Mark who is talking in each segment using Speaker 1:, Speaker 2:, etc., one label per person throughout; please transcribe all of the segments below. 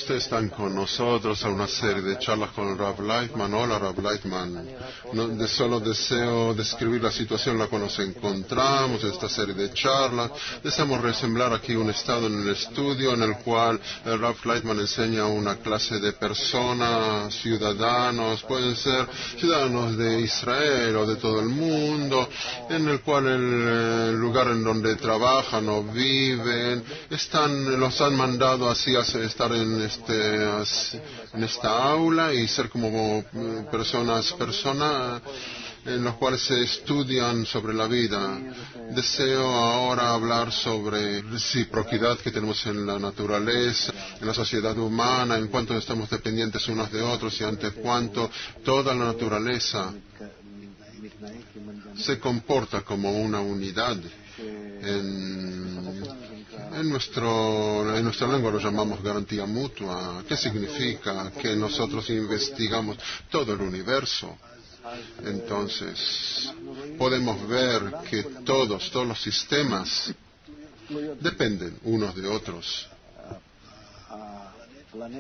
Speaker 1: ustedes están con nosotros a una serie de charlas con el Rav Lightman. Hola, Rav Lightman. Solo deseo describir la situación en la cual nos encontramos en esta serie de charlas. Deseamos resemblar aquí un estado en el estudio en el cual el Rav Lightman enseña una clase de personas, ciudadanos, pueden ser ciudadanos de Israel o de todo el mundo, en el cual el lugar en donde trabajan o viven, los han mandado así a estar en esta aula y ser como personas en los cuales se estudian sobre la vida. Deseo ahora hablar sobre la reciprocidad que tenemos en la naturaleza, en la sociedad humana, en cuanto estamos dependientes unos de otros y ante cuánto toda la naturaleza se comporta como una unidad. En nuestra lengua lo llamamos garantía mutua. ¿Qué significa? Que nosotros investigamos todo el universo. Entonces, podemos ver que todos los sistemas dependen unos de otros.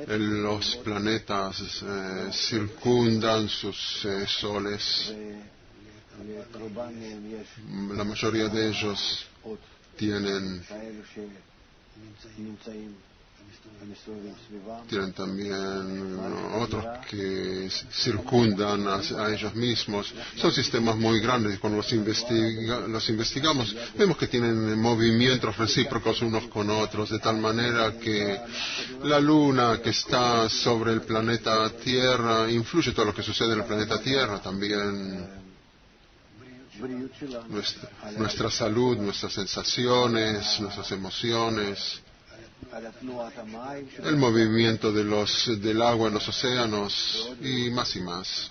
Speaker 1: Los planetas circundan sus soles. La mayoría de ellos tienen también otros que circundan a ellos mismos. Son sistemas muy grandes y cuando los investigamos vemos que tienen movimientos recíprocos unos con otros, de tal manera que la luna que está sobre el planeta Tierra influye todo lo que sucede en el planeta Tierra, también nuestra salud, nuestras sensaciones, nuestras emociones, el movimiento del agua en los océanos y más.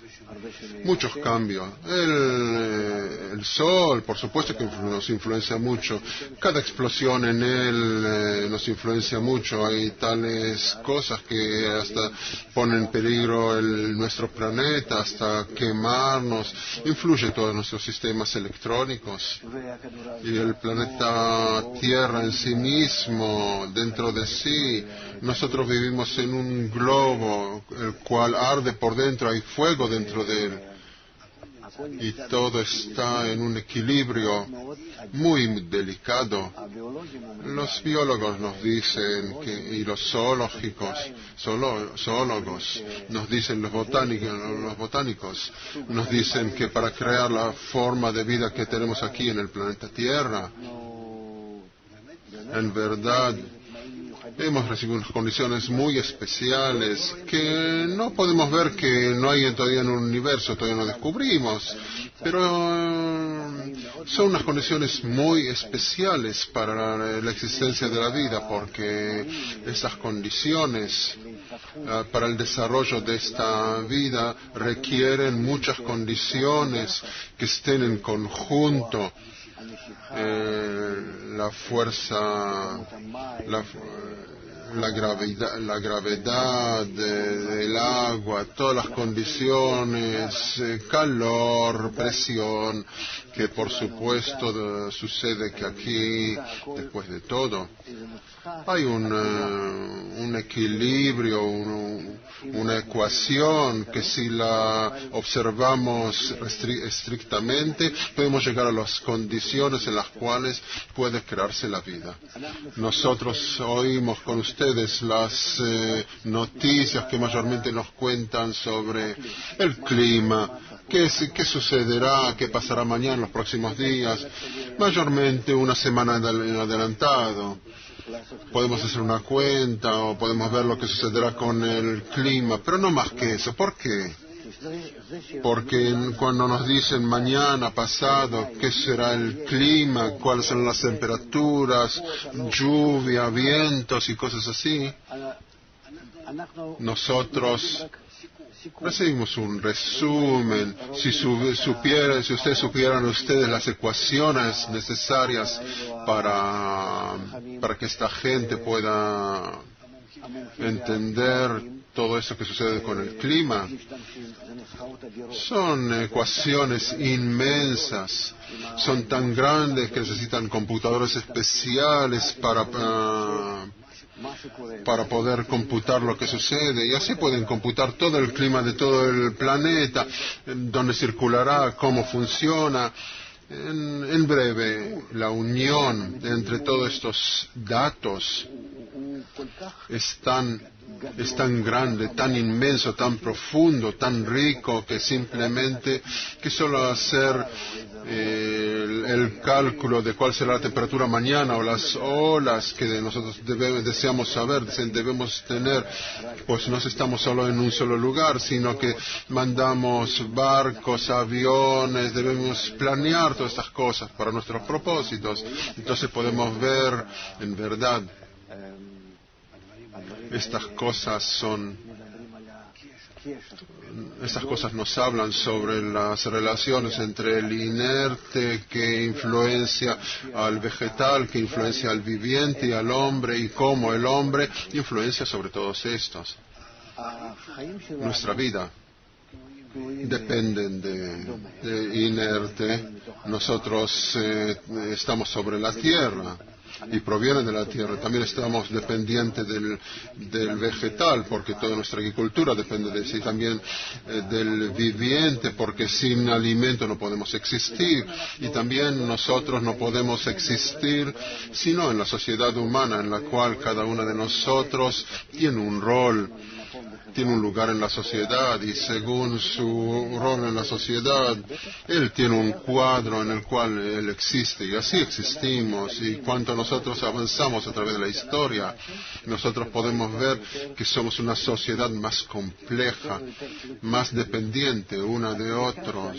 Speaker 1: Muchos cambios. El sol, por supuesto que nos influencia mucho. Cada explosión en él nos influencia mucho. Hay tales cosas que hasta ponen en peligro nuestro planeta, hasta quemarnos. Influye todos nuestros sistemas electrónicos. Y el planeta Tierra en sí mismo, dentro de sí, nosotros vivimos en un globo el cual arde por dentro, hay fuego dentro de él y todo está en un equilibrio muy delicado. Los biólogos nos dicen y los zoólogos nos dicen, los botánicos nos dicen que para crear la forma de vida que tenemos aquí en el planeta Tierra, en verdad hemos recibido unas condiciones muy especiales que no podemos ver, que no hay todavía en el universo, todavía no descubrimos, pero son unas condiciones muy especiales para la existencia de la vida, porque esas condiciones para el desarrollo de esta vida requieren muchas condiciones que estén en conjunto. La fuerza, la gravedad del agua, todas las condiciones, calor, presión, que por supuesto sucede que aquí, después de todo, hay un equilibrio, una ecuación que si la observamos estrictamente podemos llegar a las condiciones en las cuales puede crearse la vida. Nosotros oímos con ustedes las noticias que mayormente nos cuentan sobre el clima, qué sucederá, qué pasará mañana, en los próximos días, mayormente una semana en adelantado. Podemos hacer una cuenta o podemos ver lo que sucederá con el clima, pero no más que eso. ¿Por qué? Porque cuando nos dicen mañana, pasado, qué será el clima, cuáles son las temperaturas, lluvia, vientos y cosas así, nosotros recibimos un resumen. Si ustedes supieran las ecuaciones necesarias para que esta gente pueda entender todo eso que sucede con el clima, son ecuaciones inmensas, son tan grandes que necesitan computadores especiales para poder computar lo que sucede, y así pueden computar todo el clima de todo el planeta, dónde circulará, cómo funciona. En breve, la unión entre todos estos datos es tan grande, tan inmenso, tan profundo, tan rico, que simplemente que solo hacer el cálculo de cuál será la temperatura mañana o las olas que nosotros deseamos saber, debemos tener, pues no estamos solo en un solo lugar, sino que mandamos barcos, aviones, debemos planear todas estas cosas para nuestros propósitos. Entonces podemos ver, en verdad, estas cosas nos hablan sobre las relaciones entre el inerte que influencia al vegetal, que influencia al viviente y al hombre, y cómo el hombre influencia sobre todos estos. Nuestra vida depende de inerte. Nosotros estamos sobre la tierra y provienen de la tierra. También estamos dependientes del vegetal, porque toda nuestra agricultura depende de sí. También del viviente, porque sin alimento no podemos existir. Y también nosotros no podemos existir sino en la sociedad humana, en la cual cada uno de nosotros tiene un rol, tiene un lugar en la sociedad, y según su rol en la sociedad, él tiene un cuadro en el cual él existe, y así existimos. Y cuando nosotros avanzamos a través de la historia, nosotros podemos ver que somos una sociedad más compleja, más dependiente una de otros,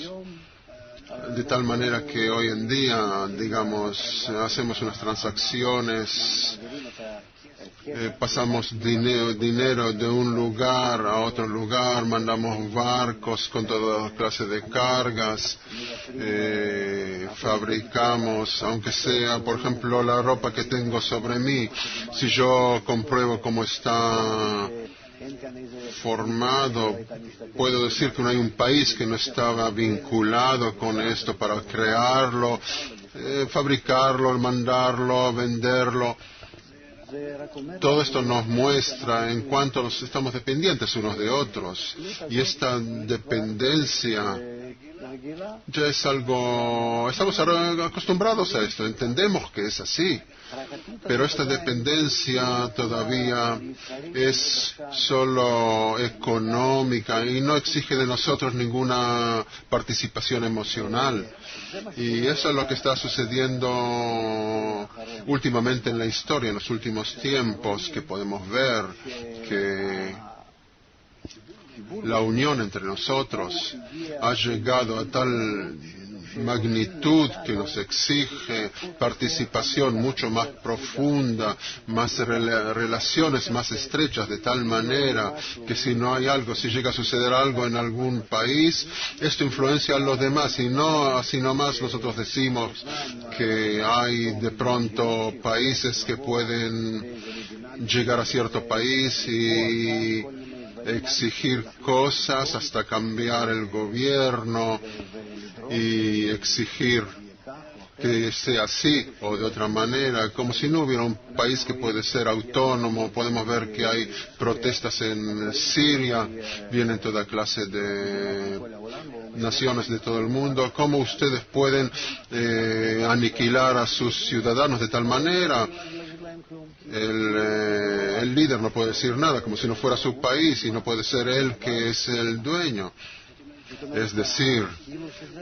Speaker 1: de tal manera que hoy en día, digamos, hacemos unas transacciones, pasamos dinero de un lugar a otro lugar, mandamos barcos con toda clase de cargas, fabricamos, aunque sea, por ejemplo, la ropa que tengo sobre mí, si yo compruebo cómo está formado, puedo decir que no hay un país que no estaba vinculado con esto para crearlo, fabricarlo, mandarlo, venderlo. Todo esto nos muestra en cuanto nos estamos dependientes unos de otros, y esta dependencia ya es algo, estamos acostumbrados a esto, entendemos que es así, pero esta dependencia todavía es solo económica y no exige de nosotros ninguna participación emocional. Y eso es lo que está sucediendo últimamente en la historia, en los últimos tiempos, que podemos ver que la unión entre nosotros ha llegado a tal magnitud que nos exige participación mucho más profunda, más relaciones más estrechas, de tal manera que si no hay algo, si llega a suceder algo en algún país, esto influencia a los demás, y no así nomás nosotros decimos que hay de pronto países que pueden llegar a cierto país y exigir cosas hasta cambiar el gobierno y exigir que sea así o de otra manera, como si no hubiera un país que puede ser autónomo. Podemos ver que hay protestas en Siria, vienen toda clase de naciones de todo el mundo. ¿Cómo ustedes pueden aniquilar a sus ciudadanos de tal manera? El líder no puede decir nada, como si no fuera su país, y no puede ser él que es el dueño. Es decir,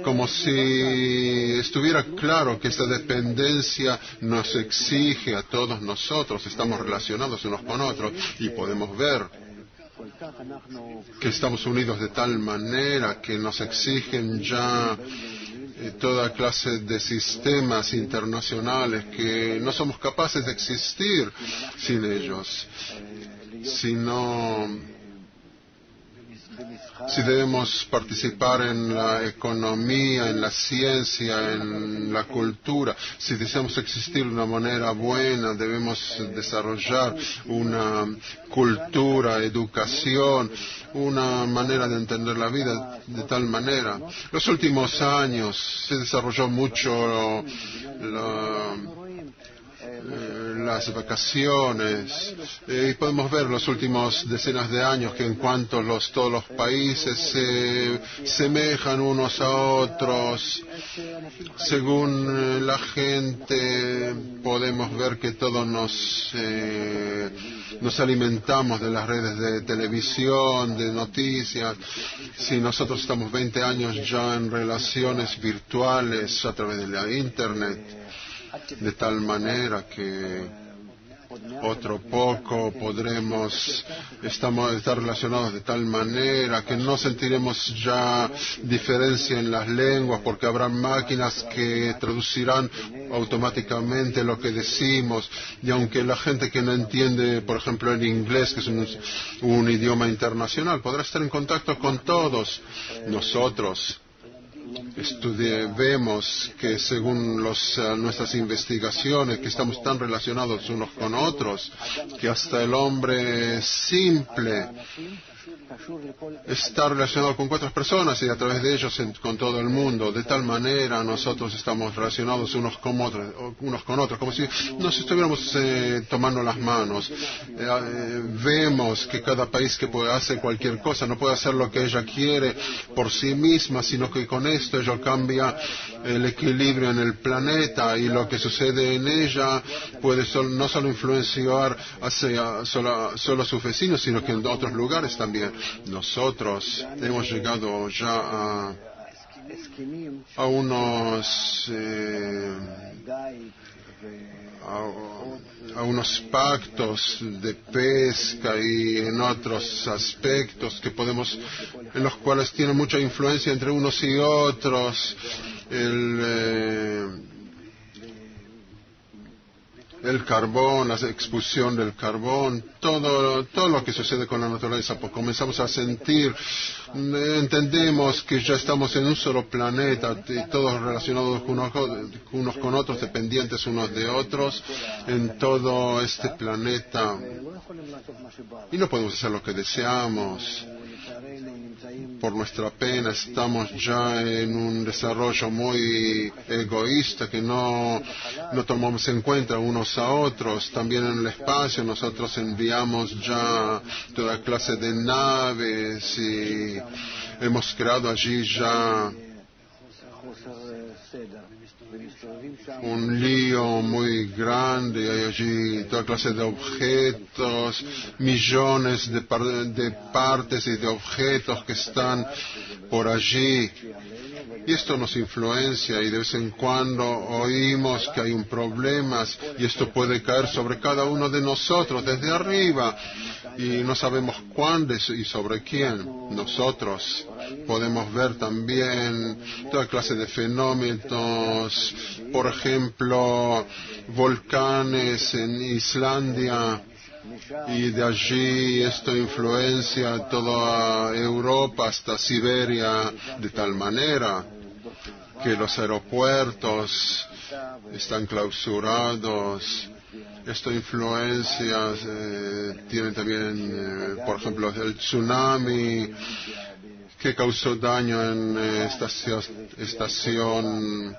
Speaker 1: como si estuviera claro que esta dependencia nos exige a todos nosotros, estamos relacionados unos con otros, y podemos ver que estamos unidos de tal manera que nos exigen ya toda clase de sistemas internacionales que no somos capaces de existir sin ellos. Si debemos participar en la economía, en la ciencia, en la cultura, si deseamos existir de una manera buena, debemos desarrollar una cultura, educación, una manera de entender la vida de tal manera. Los últimos años se desarrolló mucho las vacaciones, y podemos ver los últimos decenas de años que en cuanto todos los países se semejan unos a otros, según la gente podemos ver que todos nos alimentamos de las redes de televisión, de noticias. Si nosotros estamos 20 años ya en relaciones virtuales a través de la Internet, de tal manera que otro poco podremos estar relacionados de tal manera que no sentiremos ya diferencia en las lenguas, porque habrá máquinas que traducirán automáticamente lo que decimos, y aunque la gente que no entiende, por ejemplo, el inglés, que es un idioma internacional, podrá estar en contacto con todos nosotros. Vemos que según nuestras investigaciones, que estamos tan relacionados unos con otros, que hasta el hombre simple está relacionado con 4 personas y a través de ellos con todo el mundo. De tal manera nosotros estamos relacionados unos con otros, como si nos estuviéramos tomando las manos. Vemos que cada país que hace cualquier cosa no puede hacer lo que ella quiere por sí misma, sino que con esto ella cambia el equilibrio en el planeta, y lo que sucede en ella puede no solo influenciar solo a sus vecinos, sino que en otros lugares también. Nosotros hemos llegado ya a unos pactos de pesca y en otros aspectos en los cuales tiene mucha influencia entre unos y otros. El carbón, la expulsión del carbón, todo lo que sucede con la naturaleza, pues comenzamos a sentir, entendemos que ya estamos en un solo planeta, y todos relacionados unos con otros, dependientes unos de otros, en todo este planeta, y no podemos hacer lo que deseamos. Por nuestra pena estamos ya en un desarrollo muy egoísta, que no tomamos en cuenta unos a otros. También en el espacio nosotros enviamos ya toda clase de naves y hemos creado allí ya un lío muy grande. Hay allí toda clase de objetos, millones de partes y de objetos que están por allí. Y esto nos influencia, y de vez en cuando oímos que hay un problema, y esto puede caer sobre cada uno de nosotros desde arriba, y no sabemos cuándo y sobre quién. Nosotros podemos ver también toda clase de fenómenos, por ejemplo, volcanes en Islandia, y de allí esto influencia a toda Europa hasta Siberia, de tal manera que los aeropuertos están clausurados. Esto influencia, tiene también, por ejemplo, el tsunami que causó daño en estación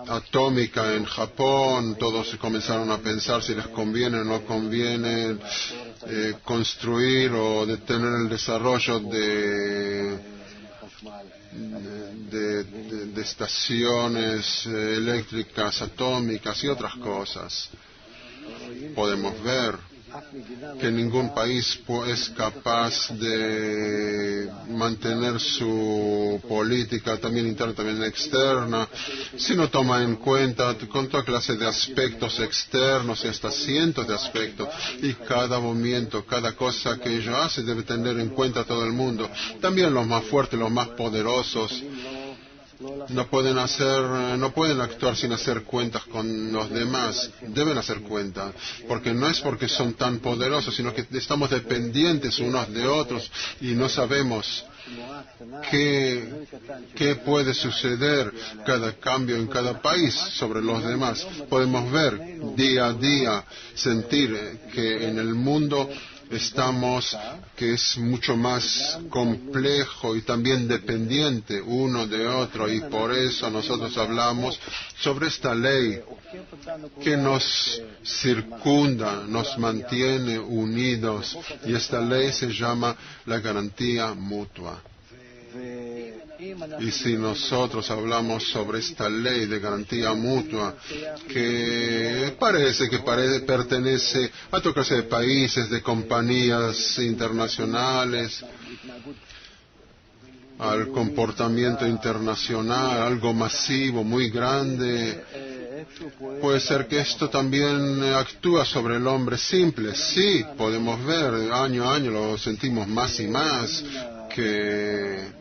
Speaker 1: atómica en Japón. Todos comenzaron a pensar si les conviene o no conviene construir o detener el desarrollo de estaciones eléctricas atómicas y otras cosas. Podemos ver que ningún país es capaz de mantener su política también interna, también externa, si no toma en cuenta con toda clase de aspectos externos y hasta cientos de aspectos, y cada movimiento, cada cosa que ellos hacen debe tener en cuenta todo el mundo. También los más fuertes, los más poderosos no pueden actuar sin hacer cuentas con los demás. Deben hacer cuenta, porque no es porque son tan poderosos, sino que estamos dependientes unos de otros y no sabemos qué puede suceder cada cambio en cada país sobre los demás. Podemos ver día a día, sentir que en el mundo que es mucho más complejo y también dependiente uno de otro, y por eso nosotros hablamos sobre esta ley que nos circunda, nos mantiene unidos, y esta ley se llama la garantía mutua. Y si nosotros hablamos sobre esta ley de garantía mutua, que pertenece a toda clase de países, de compañías internacionales, al comportamiento internacional, algo masivo, muy grande, puede ser que esto también actúa sobre el hombre simple. Sí, podemos ver, año a año lo sentimos más y más, que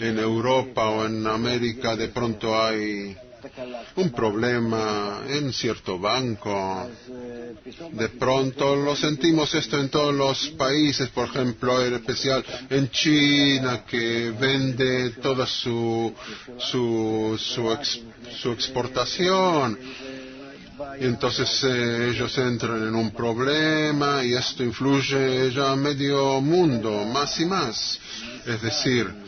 Speaker 1: en Europa o en América de pronto hay un problema en cierto banco. De pronto lo sentimos esto en todos los países, por ejemplo, en especial en China, que vende toda su exportación. Y entonces ellos entran en un problema y esto influye ya a medio mundo, más y más. Es decir,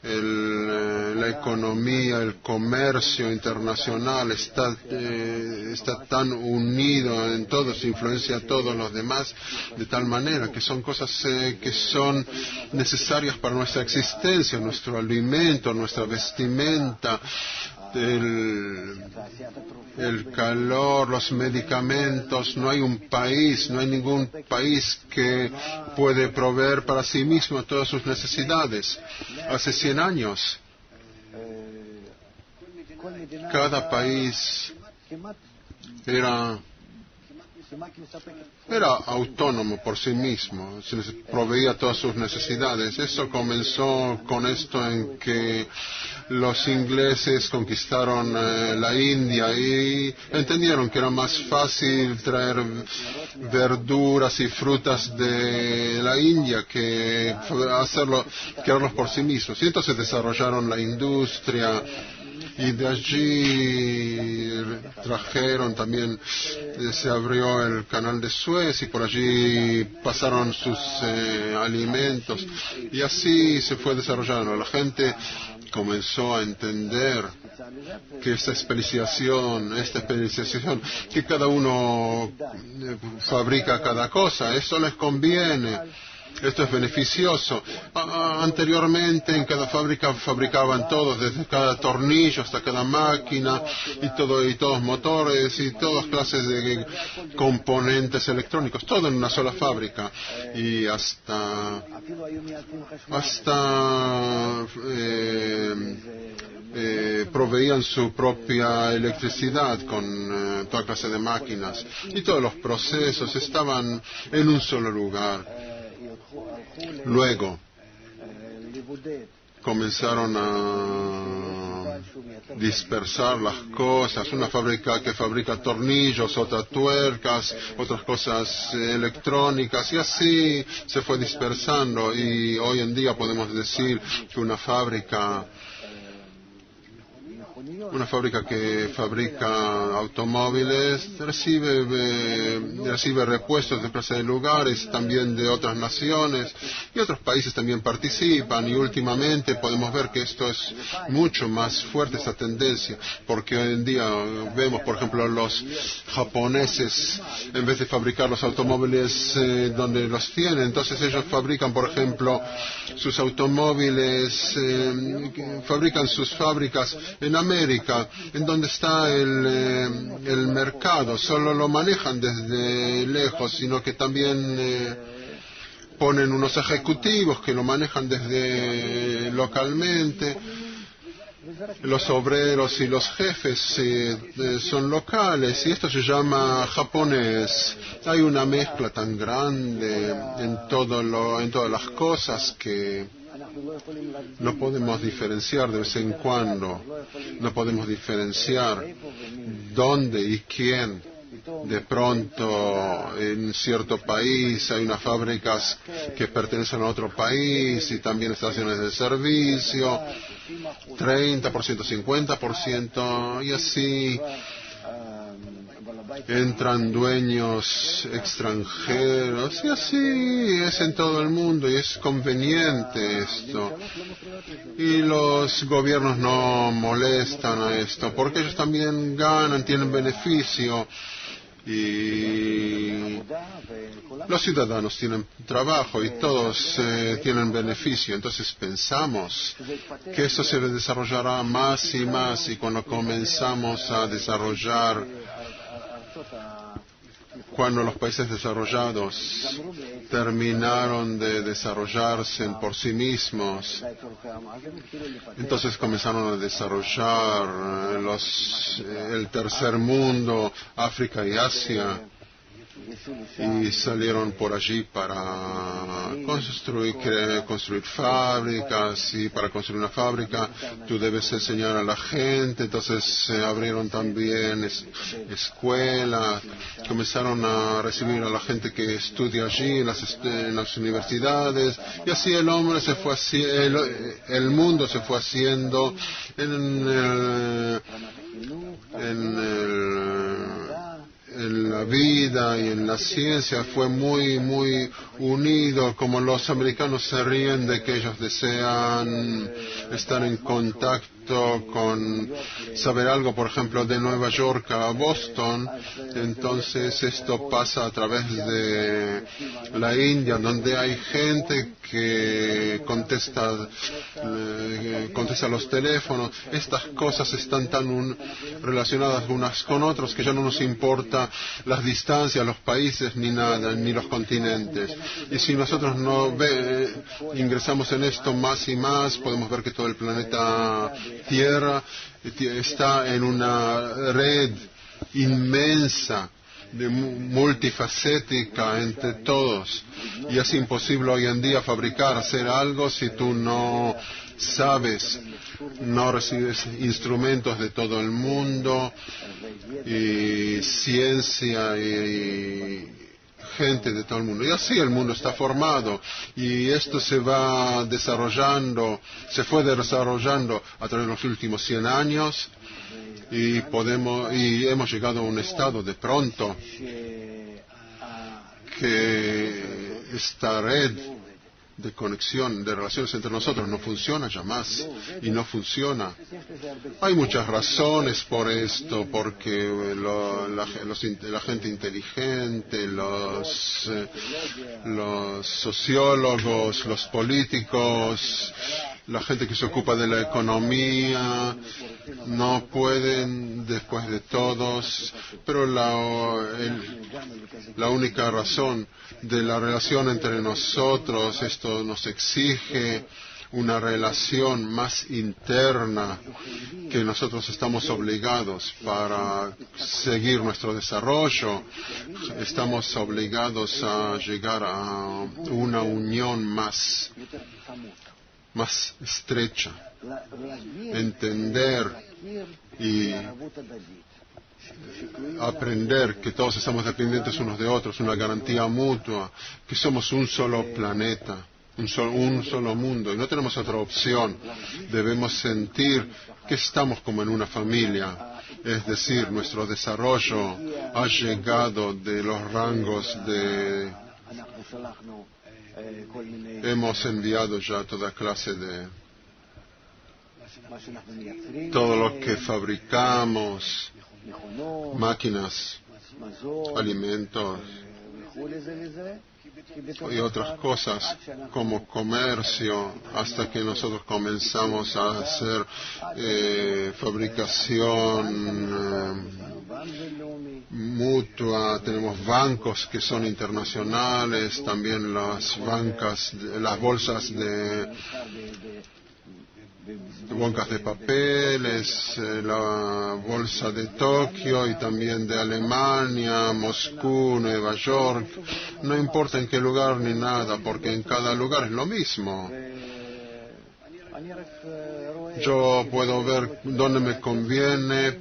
Speaker 1: la economía, el comercio internacional está tan unido en todo, se influencia a todos los demás, de tal manera que son cosas que son necesarias para nuestra existencia, nuestro alimento, nuestra vestimenta, el calor, los medicamentos. No hay ningún país que puede proveer para sí mismo todas sus necesidades. Hace 100 años, cada país era autónomo por sí mismo, se proveía todas sus necesidades. Eso comenzó con esto en que los ingleses conquistaron la India y entendieron que era más fácil traer verduras y frutas de la India que crearlos por sí mismos. Y entonces desarrollaron la industria. Y de allí trajeron también, se abrió el canal de Suez y por allí pasaron sus alimentos. Y así se fue desarrollando. La gente comenzó a entender que esta especialización, que cada uno fabrica cada cosa, eso les conviene. Esto es beneficioso. Anteriormente en cada fábrica fabricaban todos, desde cada tornillo hasta cada máquina y todos motores y todas clases de componentes electrónicos, todo en una sola fábrica. Y hasta proveían su propia electricidad con toda clase de máquinas, y todos los procesos estaban en un solo lugar. Luego comenzaron a dispersar las cosas, una fábrica que fabrica tornillos, otra tuercas, otras cosas electrónicas, y así se fue dispersando, y hoy en día podemos decir que una fábrica que fabrica automóviles recibe repuestos de clase de lugares, también de otras naciones, y otros países también participan, y últimamente podemos ver que esto es mucho más fuerte, esta tendencia, porque hoy en día vemos, por ejemplo, los japoneses, en vez de fabricar los automóviles donde los tienen, entonces ellos fabrican, por ejemplo, sus automóviles, fabrican sus fábricas en América, en donde está el mercado. Solo lo manejan desde lejos, sino que también ponen unos ejecutivos que lo manejan desde localmente. Los obreros y los jefes son locales, y esto se llama japonés. Hay una mezcla tan grande en todas las cosas que no podemos diferenciar de vez en cuando. No podemos diferenciar dónde y quién. De pronto en cierto país hay unas fábricas que pertenecen a otro país, y también estaciones de servicio, 30%, 50%, y así entran dueños extranjeros, y así es en todo el mundo, y es conveniente esto. Y los gobiernos no molestan a esto, porque ellos también ganan, tienen beneficio, y los ciudadanos tienen trabajo y todos tienen beneficio. Entonces pensamos que esto se desarrollará más y más, y cuando comenzamos a desarrollar, cuando los países desarrollados terminaron de desarrollarse por sí mismos, entonces comenzaron a desarrollar el tercer mundo, África y Asia, y salieron por allí para construir fábricas, y para construir una fábrica tú debes enseñar a la gente. Entonces se abrieron también escuelas, comenzaron a recibir a la gente que estudia allí en las universidades, y así el hombre se fue el mundo se fue haciendo en la vida y en la ciencia, fue muy, muy unido. Como los americanos se ríen de que ellos desean estar en contacto con saber algo, por ejemplo, de Nueva York a Boston, entonces esto pasa a través de la India, donde hay gente que contesta los teléfonos. Estas cosas están tan relacionadas unas con otras que ya no nos importa las distancias, los países, ni nada, ni los continentes. Y si nosotros no ingresamos en esto más y más, podemos ver que todo el planeta Tierra está en una red inmensa, multifacética entre todos, y es imposible hoy en día hacer algo si tú no sabes, no recibes instrumentos de todo el mundo, y ciencia y gente de todo el mundo. Y así el mundo está formado, y esto se fue desarrollando a través de los últimos 100 años, y hemos llegado a un estado de pronto que esta red de conexión, de relaciones entre nosotros no funciona ya más, y no funciona. Hay muchas razones por esto, porque la gente inteligente, los sociólogos, los políticos, la gente que se ocupa de la economía, no pueden, después de todos, pero la única razón de la relación entre nosotros, esto nos exige una relación más interna, que nosotros estamos obligados para seguir nuestro desarrollo. Estamos obligados a llegar a una unión más estrecha, entender y aprender que todos estamos dependientes unos de otros, una garantía mutua, que somos un solo planeta, un solo mundo, y no tenemos otra opción. Debemos sentir que estamos como en una familia, es decir, nuestro desarrollo ha llegado de los rangos de... Hemos enviado ya toda clase de... todo lo que fabricamos, máquinas, alimentos y otras cosas como comercio, hasta que nosotros comenzamos a hacer fabricación mutua. Tenemos bancos que son internacionales, también las bolsas de papeles, la bolsa de Tokio y también de Alemania, Moscú, Nueva York. No importa en qué lugar ni nada, porque en cada lugar es lo mismo. Yo puedo ver dónde me conviene,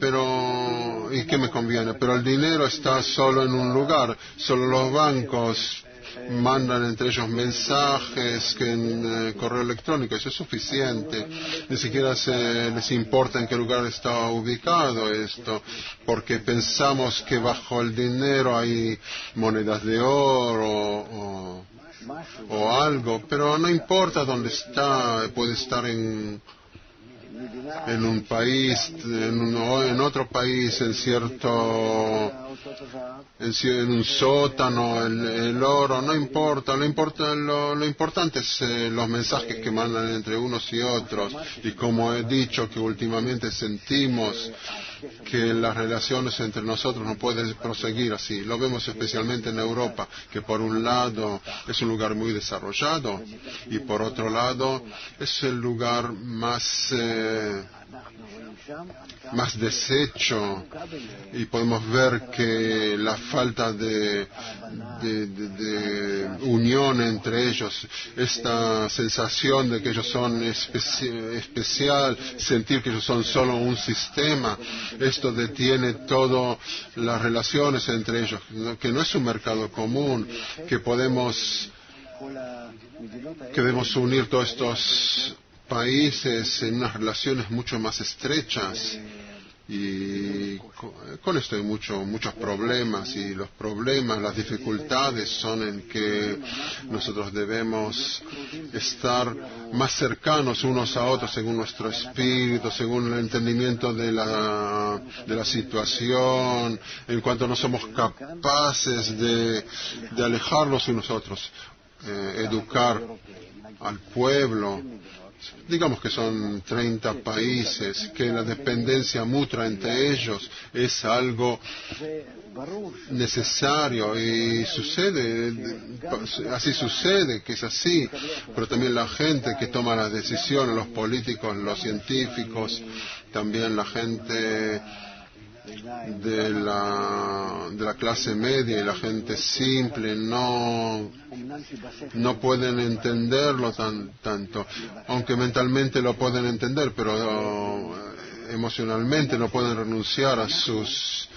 Speaker 1: y qué me conviene, pero el dinero está solo en un lugar. Solo los bancos mandan entre ellos mensajes que en correo electrónico, eso es suficiente. Ni siquiera les importa en qué lugar está ubicado esto, porque pensamos que bajo el dinero hay monedas de oro o algo, pero no importa dónde está, puede estar en un país, en otro país, en un sótano, el oro, no importa, lo importante es los mensajes que mandan entre unos y otros, y como he dicho que últimamente sentimos que las relaciones entre nosotros no pueden proseguir así. Lo vemos especialmente en Europa, que por un lado es un lugar muy desarrollado y por otro lado es el lugar más deshecho, y podemos ver que la falta de unión entre ellos, esta sensación de que ellos son especial, sentir que ellos son solo un sistema, esto detiene todas las relaciones entre ellos, que no es un mercado común, que debemos unir todos estos países en unas relaciones mucho más estrechas. Y con esto hay muchos problemas, y los problemas, las dificultades son en que nosotros debemos estar más cercanos unos a otros según nuestro espíritu, según el entendimiento de la situación, en cuanto no somos capaces de alejarnos unos a otros, educar al pueblo. Digamos que son 30 países, que la dependencia mutua entre ellos es algo necesario, y así sucede, que es así, pero también la gente que toma las decisiones, los políticos, los científicos, también la gente de la clase media y la gente simple no pueden entenderlo tanto, aunque mentalmente lo pueden entender, pero emocionalmente no pueden renunciar a sus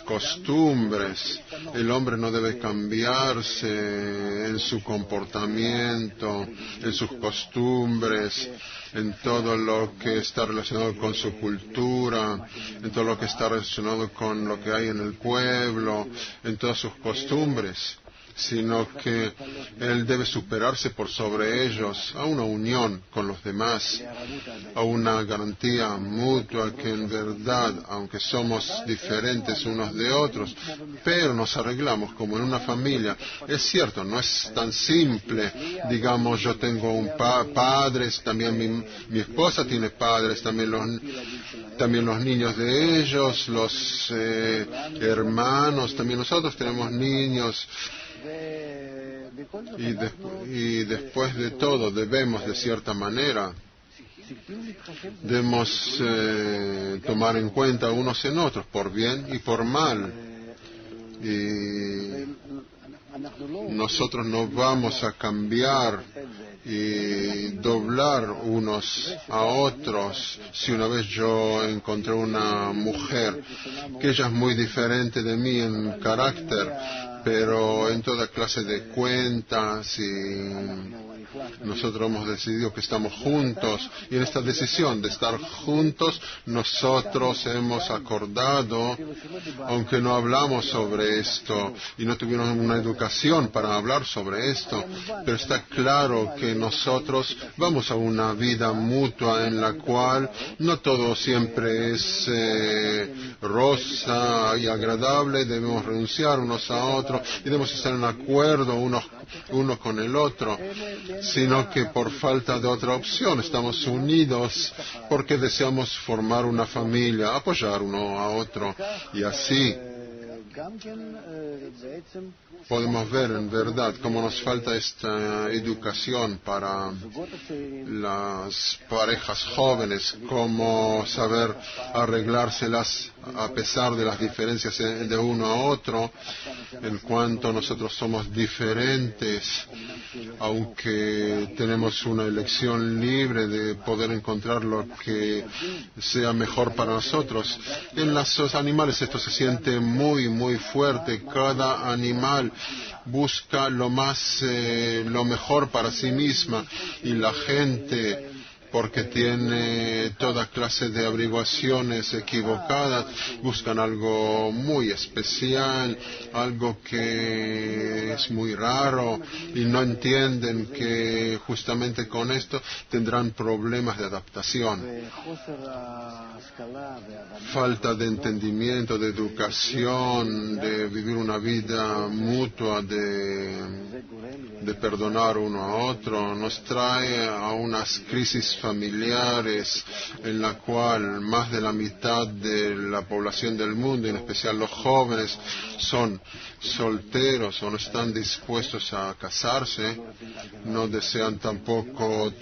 Speaker 1: costumbres. El hombre no debe cambiarse en su comportamiento, en sus costumbres, en todo lo que está relacionado con su cultura, en todo lo que está relacionado con lo que hay en el pueblo, en todas sus costumbres, sino que él debe superarse por sobre ellos a una unión con los demás, a una garantía mutua que en verdad, aunque somos diferentes unos de otros, pero nos arreglamos como en una familia. Es cierto, no es tan simple, digamos, yo tengo padres, también mi esposa tiene padres, también los niños de ellos, los hermanos, también nosotros tenemos niños. Y después de todo debemos, de cierta manera, tomar en cuenta unos en otros, por bien y por mal. Y nosotros no vamos a cambiar y doblar unos a otros. Si una vez yo encontré una mujer que ella es muy diferente de mí en carácter, pero en toda clase de cuentas, y nosotros hemos decidido que estamos juntos, y en esta decisión de estar juntos nosotros hemos acordado, aunque no hablamos sobre esto y no tuvieron una educación para hablar sobre esto, pero está claro que nosotros vamos a una vida mutua en la cual no todo siempre es rosa y agradable, debemos renunciar unos a otros y debemos estar en acuerdo uno con el otro, sino que por falta de otra opción estamos unidos porque deseamos formar una familia, apoyar uno a otro, y así podemos ver en verdad cómo nos falta esta educación para las parejas jóvenes, cómo saber arreglárselas a pesar de las diferencias de uno a otro, en cuanto nosotros somos diferentes, aunque tenemos una elección libre de poder encontrar lo que sea mejor para nosotros. En los animales esto se siente muy, muy fuerte. Cada animal busca lo mejor para sí misma, y la gente, porque tiene toda clase de averiguaciones equivocadas, buscan algo muy especial, algo que es muy raro, y no entienden que justamente con esto tendrán problemas de adaptación. Falta de entendimiento, de educación, de vivir una vida mutua, de perdonar uno a otro, nos trae a unas crisis familiares en la cual más de la mitad de la población del mundo, en especial los jóvenes, son solteros o no están dispuestos a casarse, no desean tampoco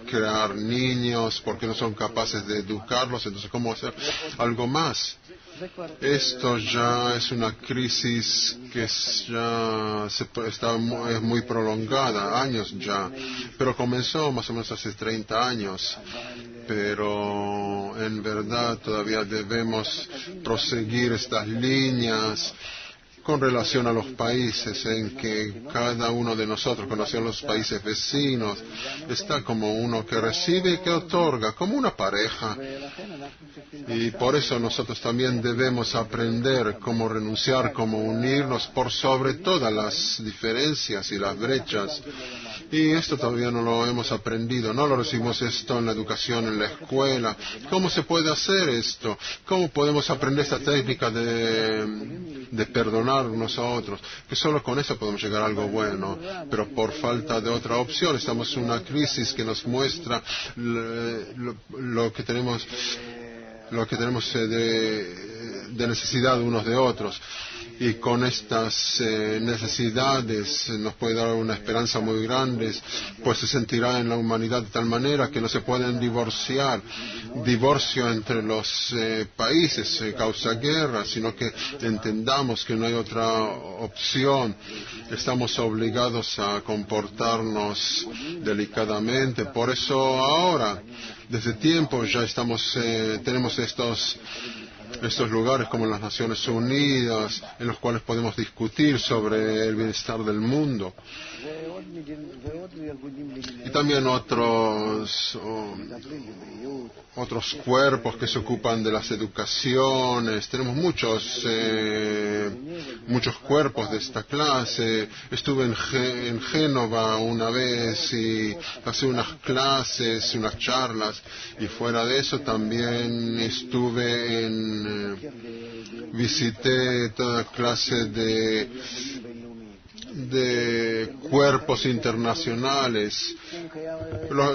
Speaker 1: crear niños porque no son capaces de educarlos. Entonces, ¿cómo hacer algo más? Esto ya es una crisis que ya es muy prolongada, años ya, pero comenzó más o menos hace 30 años, pero en verdad todavía debemos proseguir estas líneas con relación a los países, en que cada uno de nosotros, con relación a los países vecinos, está como uno que recibe y que otorga, como una pareja. Y por eso nosotros también debemos aprender cómo renunciar, cómo unirnos por sobre todas las diferencias y las brechas. Y esto todavía no lo hemos aprendido, no lo recibimos esto en la educación, en la escuela. ¿Cómo se puede hacer esto? ¿Cómo podemos aprender esta técnica de perdonar unos a otros? Que solo con eso podemos llegar a algo bueno, pero por falta de otra opción estamos en una crisis que nos muestra lo que tenemos de necesidad unos de otros. Y con estas necesidades nos puede dar una esperanza muy grande, pues se sentirá en la humanidad de tal manera que no se pueden divorciar. Divorcio entre los países causa guerra, sino que entendamos que no hay otra opción. Estamos obligados a comportarnos delicadamente. Por eso ahora, desde tiempo ya tenemos estos lugares como las Naciones Unidas, en los cuales podemos discutir sobre el bienestar del mundo. Y también otros cuerpos que se ocupan de las educaciones. Tenemos muchos cuerpos de esta clase. Estuve en Génova una vez y pasé unas clases, unas charlas, y fuera de eso también visité toda clase de cuerpos internacionales,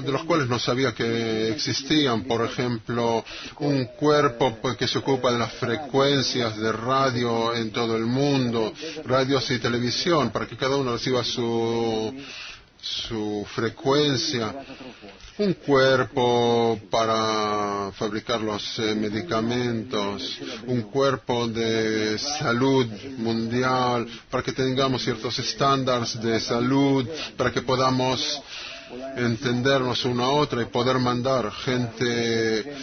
Speaker 1: de los cuales no sabía que existían. Por ejemplo, un cuerpo que se ocupa de las frecuencias de radio en todo el mundo, radios y televisión, para que cada uno reciba su frecuencia. Un cuerpo para fabricar los medicamentos, un cuerpo de salud mundial, para que tengamos ciertos estándares de salud, para que podamos entendernos uno a otro y poder mandar gente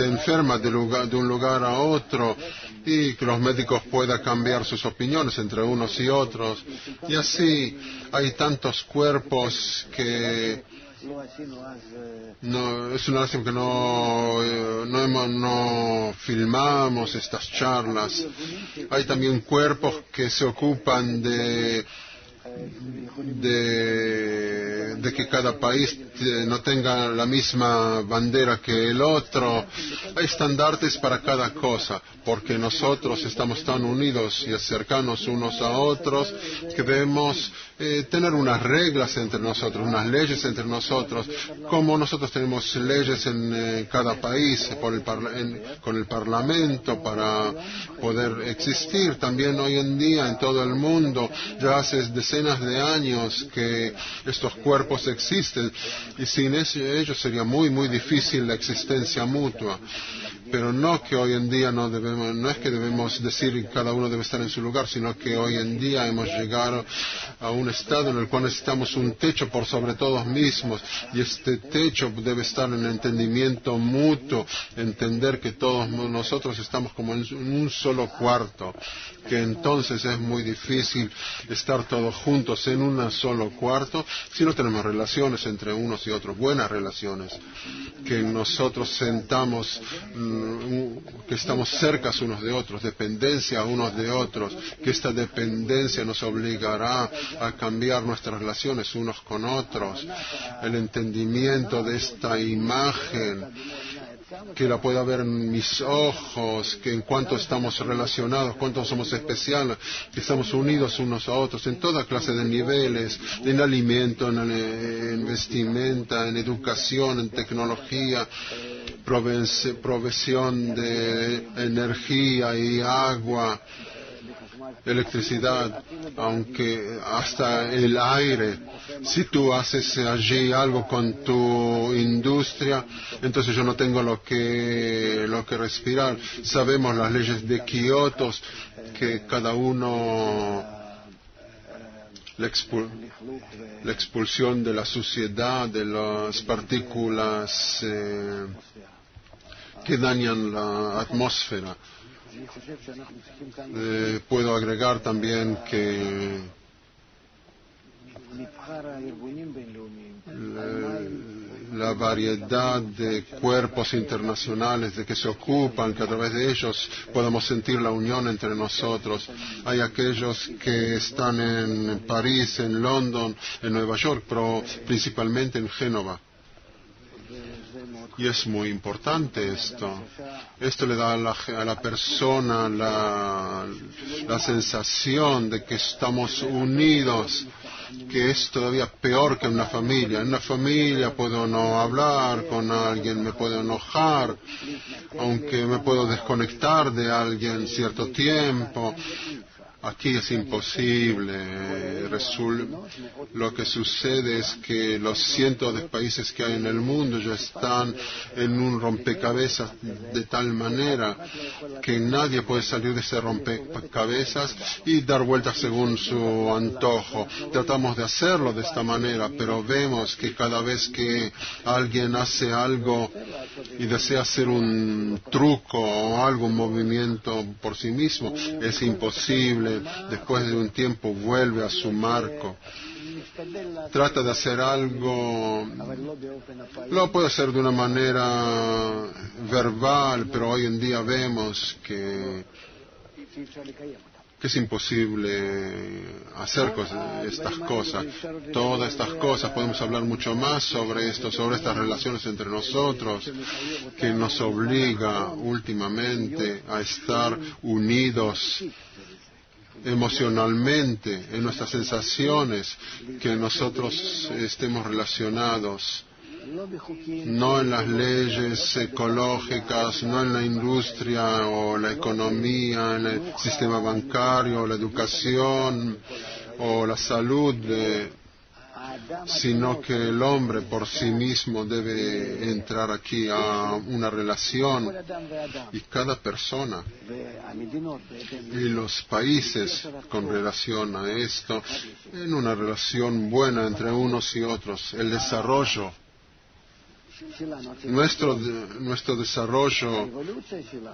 Speaker 1: enferma de un lugar a otro, y que los médicos puedan cambiar sus opiniones entre unos y otros. Y así hay tantos cuerpos que es una lástima que no filmamos estas charlas. Hay también cuerpos que se ocupan de que cada país no tenga la misma bandera que el otro. Hay estandartes para cada cosa, porque nosotros estamos tan unidos y cercanos unos a otros que debemos tener unas reglas entre nosotros, unas leyes entre nosotros, como nosotros tenemos leyes en cada país con el Parlamento para poder existir. También hoy en día en todo el mundo ya hace decenas de años que estos cuerpos cuerpos existen y sin ellos sería muy, muy difícil la existencia mutua. Pero no que hoy en día no es que debemos decir que cada uno debe estar en su lugar, sino que hoy en día hemos llegado a un estado en el cual necesitamos un techo por sobre todos mismos, y este techo debe estar en el entendimiento mutuo, entender que todos nosotros estamos como en un solo cuarto, que entonces es muy difícil estar todos juntos en un solo cuarto si no tenemos relaciones entre unos y otros, buenas relaciones, que nosotros sentamos, que estamos cercas unos de otros, dependencia unos de otros, que esta dependencia nos obligará a cambiar nuestras relaciones unos con otros, el entendimiento de esta imagen, que la pueda ver en mis ojos, que en cuanto estamos relacionados, cuánto somos especiales, que estamos unidos unos a otros en toda clase de niveles, en alimento, en vestimenta, en educación, en tecnología, provisión de energía y agua, electricidad, aunque hasta el aire. Si tú haces allí algo con tu industria, entonces yo no tengo lo que respirar. Sabemos las leyes de Kioto, que cada uno, la expulsión de la suciedad, de las partículas que dañan la atmósfera. Puedo agregar también que la variedad de cuerpos internacionales de que se ocupan, que a través de ellos podemos sentir la unión entre nosotros. Hay aquellos que están en París, en London, en Nueva York, pero principalmente en Génova. Y es muy importante esto. Esto le da a la persona la sensación de que estamos unidos, que es todavía peor que en una familia. En una familia puedo no hablar con alguien, me puedo enojar, aunque me puedo desconectar de alguien cierto tiempo. Aquí es imposible. Lo que sucede es que los cientos de países que hay en el mundo ya están en un rompecabezas de tal manera que nadie puede salir de ese rompecabezas y dar vueltas según su antojo. Tratamos de hacerlo de esta manera, pero vemos que cada vez que alguien hace algo y desea hacer un truco o algo, un movimiento por sí mismo, es imposible. Después de un tiempo vuelve a su marco. Trata de hacer algo, lo puede hacer de una manera verbal, pero hoy en día vemos que es imposible hacer estas cosas. Todas estas cosas, podemos hablar mucho más sobre esto, sobre estas relaciones entre nosotros, que nos obliga últimamente a estar unidos emocionalmente, en nuestras sensaciones, que nosotros estemos relacionados, no en las leyes ecológicas, no en la industria o la economía, en el sistema bancario, la educación o la salud, sino que el hombre por sí mismo debe entrar aquí a una relación, y cada persona y los países con relación a esto, en una relación buena entre unos y otros. El desarrollo, nuestro desarrollo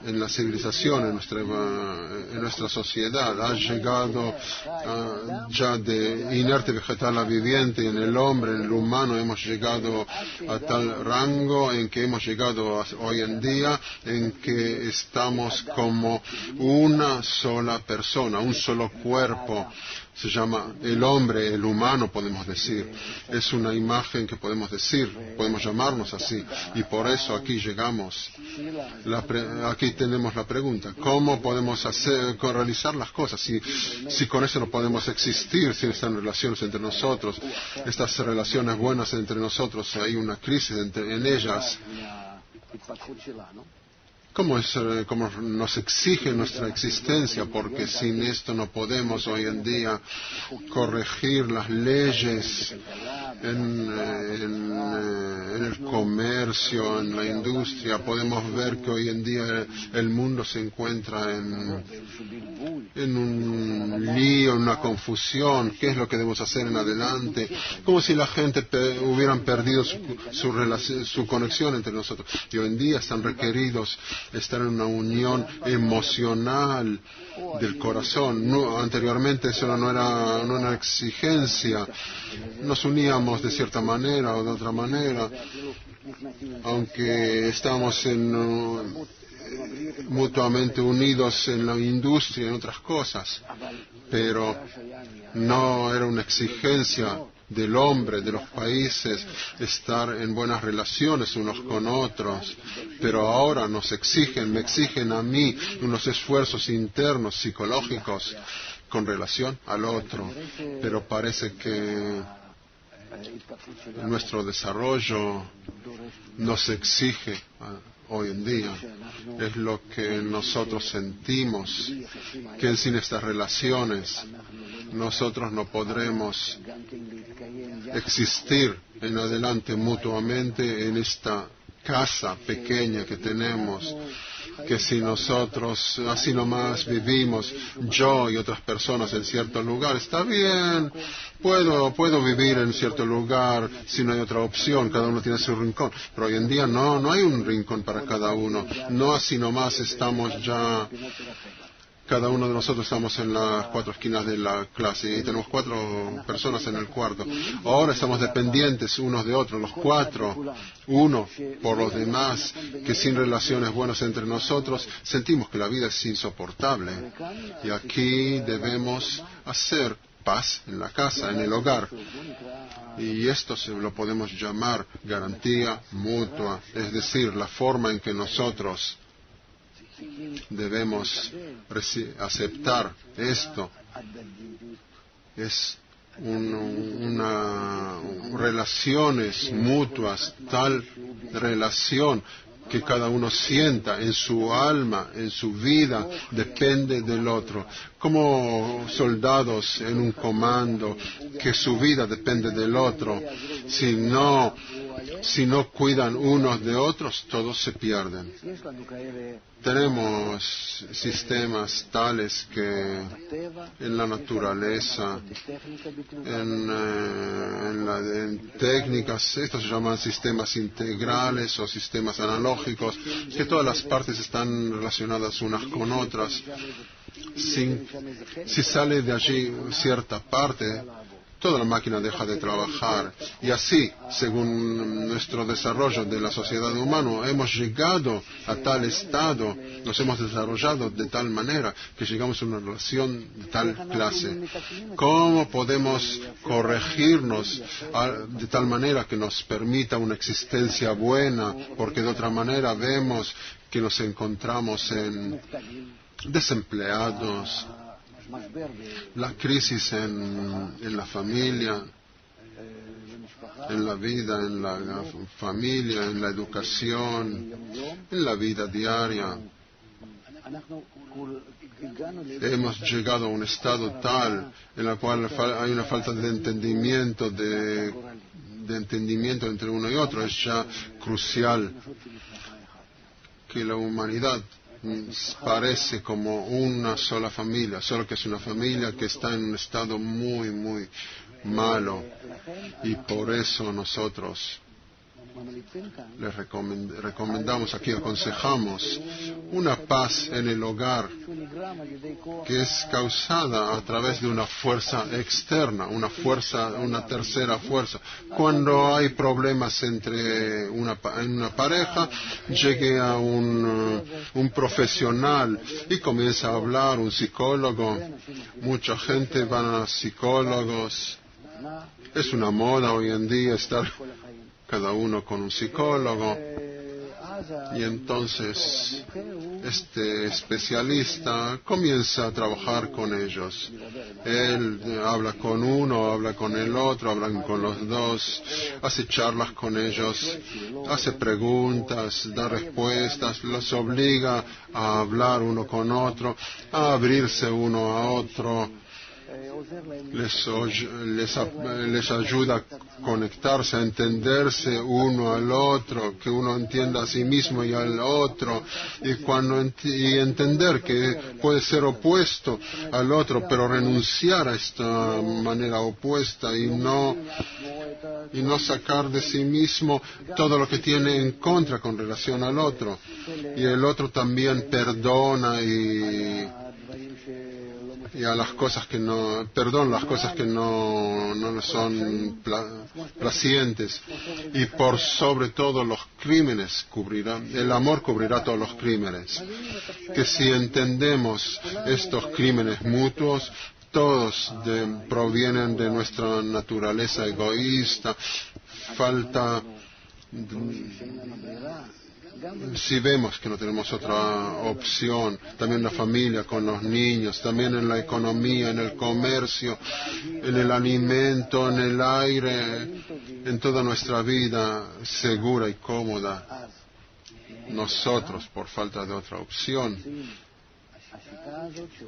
Speaker 1: en la civilización, en nuestra sociedad, ha llegado ya de inerte vegetal a viviente. En el hombre, en el humano, hemos llegado a tal rango en que hemos llegado hoy en día, en que estamos como una sola persona, un solo cuerpo. Se llama el hombre, el humano, podemos decir. Es una imagen que podemos decir, podemos llamarnos así. Y por eso aquí llegamos. Aquí tenemos la pregunta: ¿cómo podemos realizar las cosas? Si con eso no podemos existir, si están relaciones entre nosotros, estas relaciones buenas entre nosotros, hay una crisis en ellas. cómo nos exige nuestra existencia, porque sin esto no podemos hoy en día corregir las leyes en el comercio, en la industria. Podemos ver que hoy en día el mundo se encuentra en un lío, en una confusión. ¿Qué es lo que debemos hacer en adelante? Como si la gente hubieran perdido su conexión entre nosotros. Y hoy en día están requeridos estar en una unión emocional del corazón. No, anteriormente eso no era una exigencia. Nos uníamos de cierta manera o de otra manera, aunque estábamos mutuamente unidos en la industria y en otras cosas, pero no era una exigencia del hombre, de los países, estar en buenas relaciones unos con otros. Pero ahora me exigen a mí unos esfuerzos internos, psicológicos, con relación al otro. Pero parece que nuestro desarrollo nos exige hoy en día. Es lo que nosotros sentimos, que sin estas relaciones nosotros no podremos existir en adelante mutuamente en esta casa pequeña que tenemos, que si nosotros así nomás vivimos, yo y otras personas en cierto lugar, está bien, puedo vivir en cierto lugar si no hay otra opción, cada uno tiene su rincón, pero hoy en día no hay un rincón para cada uno, no así nomás estamos ya. Cada uno de nosotros estamos en las 4 esquinas de la clase y tenemos 4 personas en el cuarto. Ahora estamos dependientes unos de otros, los 4, uno por los demás, que sin relaciones buenas entre nosotros sentimos que la vida es insoportable. Y aquí debemos hacer paz en la casa, en el hogar. Y esto lo podemos llamar garantía mutua, es decir, la forma en que nosotros debemos aceptar esto. Es relaciones mutuas, tal relación que cada uno sienta en su alma, en su vida, depende del otro. Como soldados en un comando, que su vida depende del otro. Si no cuidan unos de otros, todos se pierden. Tenemos sistemas tales que en la naturaleza, en técnicas, estos se llaman sistemas integrales o sistemas analógicos, que todas las partes están relacionadas unas con otras. Si sale de allí cierta parte, toda la máquina deja de trabajar. Y así, según nuestro desarrollo de la sociedad humana, hemos llegado a tal estado, nos hemos desarrollado de tal manera que llegamos a una relación de tal clase. ¿Cómo podemos corregirnos de tal manera que nos permita una existencia buena? Porque de otra manera vemos que nos encontramos desempleados, la crisis en la familia, en la vida, en la familia, en la educación, en la vida diaria. Hemos llegado a un estado tal en el cual hay una falta de entendimiento, de entendimiento entre uno y otro. Es ya crucial que la humanidad parece como una sola familia, solo que es una familia que está en un estado muy, muy malo. Y por eso nosotros les recomendamos aquí, aconsejamos una paz en el hogar que es causada a través de una fuerza externa, una tercera fuerza. Cuando hay problemas en una pareja, llegue a un profesional y comienza a hablar, un psicólogo. Mucha gente va a psicólogos. Es una moda hoy en día estar cada uno con un psicólogo, y entonces este especialista comienza a trabajar con ellos. Él habla con uno, habla con el otro, hablan con los dos, hace charlas con ellos, hace preguntas, da respuestas, los obliga a hablar uno con otro, a abrirse uno a otro. Les ayuda a conectarse, a entenderse uno al otro, que uno entienda a sí mismo y al otro, y entender que puede ser opuesto al otro, pero renunciar a esta manera opuesta y no sacar de sí mismo todo lo que tiene en contra con relación al otro. Y el otro también perdona y a las cosas que no son placientes, y por sobre todo los crímenes el amor cubrirá todos los crímenes. Que si entendemos estos crímenes mutuos, todos provienen de nuestra naturaleza egoísta. Si vemos que no tenemos otra opción, también en la familia, con los niños, también en la economía, en el comercio, en el alimento, en el aire, en toda nuestra vida segura y cómoda, nosotros, por falta de otra opción,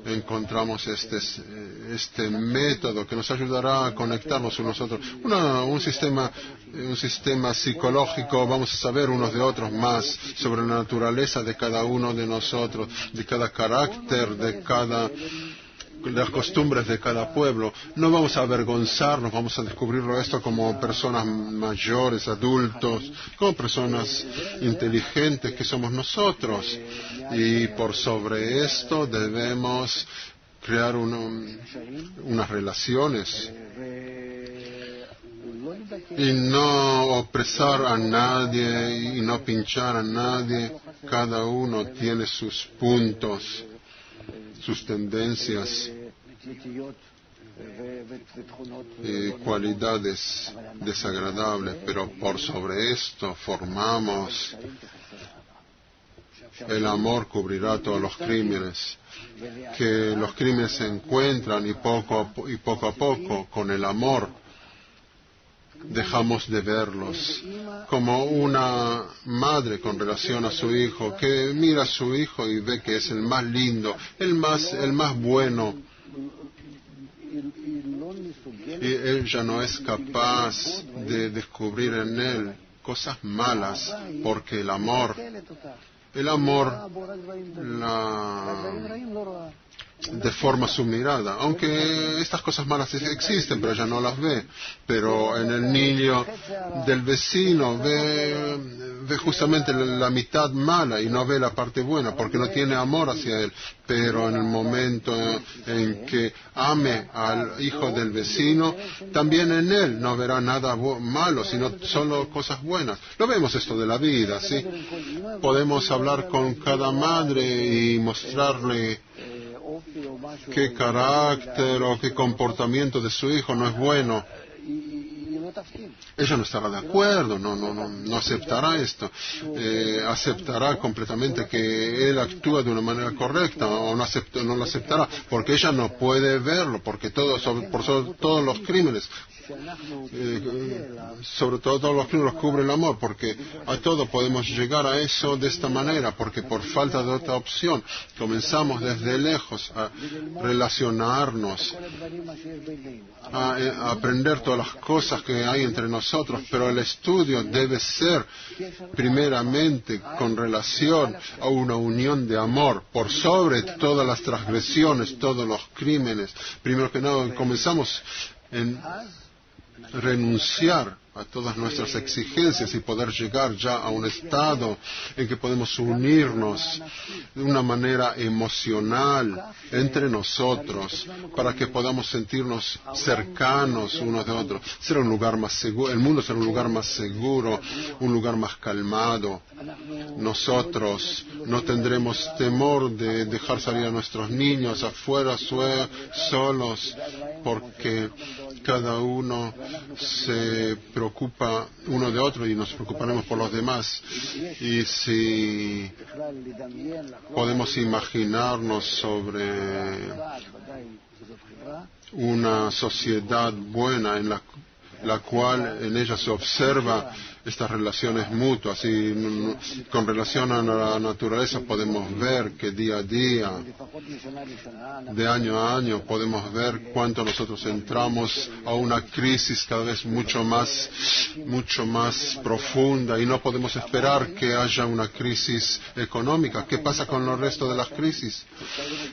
Speaker 1: encontramos este método que nos ayudará a conectarnos unos a otros. Un sistema psicológico, vamos a saber unos de otros más sobre la naturaleza de cada uno de nosotros, de cada carácter, de las costumbres de cada pueblo. No vamos a avergonzarnos, vamos a descubrirlo esto como personas mayores, adultos, como personas inteligentes que somos nosotros. Y por sobre esto debemos crear unas relaciones y no opresar a nadie y no pinchar a nadie. Cada uno tiene sus puntos, sus tendencias y cualidades desagradables, pero por sobre esto formamos. El amor cubrirá todos los crímenes, que los crímenes se encuentran y poco a poco con el amor dejamos de verlos, como una madre con relación a su hijo, que mira a su hijo y ve que es el más lindo, el más bueno, y él ya no es capaz de descubrir en él cosas malas, porque el amor deforma su mirada, aunque estas cosas malas existen, pero ella no las ve. Pero en el niño del vecino ve justamente la mitad mala y no ve la parte buena, porque no tiene amor hacia él. Pero en el momento en que ame al hijo del vecino, también en él no verá nada malo, sino solo cosas buenas. Lo vemos esto de la vida, ¿sí? Podemos hablar con cada madre y mostrarle qué carácter o qué comportamiento de su hijo no es bueno. Ella no estará de acuerdo, no aceptará esto. Aceptará completamente que él actúa de una manera correcta, o no lo aceptará, porque ella no puede verlo, porque por sobre todos los crímenes, sobre todo todos los crímenes cubre el amor, porque a todo podemos llegar a eso de esta manera, porque por falta de otra opción comenzamos desde lejos a relacionarnos, a aprender todas las cosas que hay entre nosotros, pero el estudio debe ser primeramente con relación a una unión de amor, por sobre todas las transgresiones, todos los crímenes. Primero que nada comenzamos en renunciar a todas nuestras exigencias y poder llegar ya a un estado en que podemos unirnos de una manera emocional entre nosotros, para que podamos sentirnos cercanos unos de otros. Será un lugar más seguro, el mundo será un lugar más seguro, un lugar más calmado. Nosotros no tendremos temor de dejar salir a nuestros niños afuera solos, porque cada uno se preocupa preocupa uno de otro y nos preocuparemos por los demás. Y si podemos imaginarnos sobre una sociedad buena en la cual en ella se observa estas relaciones mutuas, y con relación a la naturaleza podemos ver que día a día, de año a año, podemos ver cuánto nosotros entramos a una crisis cada vez mucho más profunda, y no podemos esperar que haya una crisis económica. ¿Qué pasa con el resto de las crisis?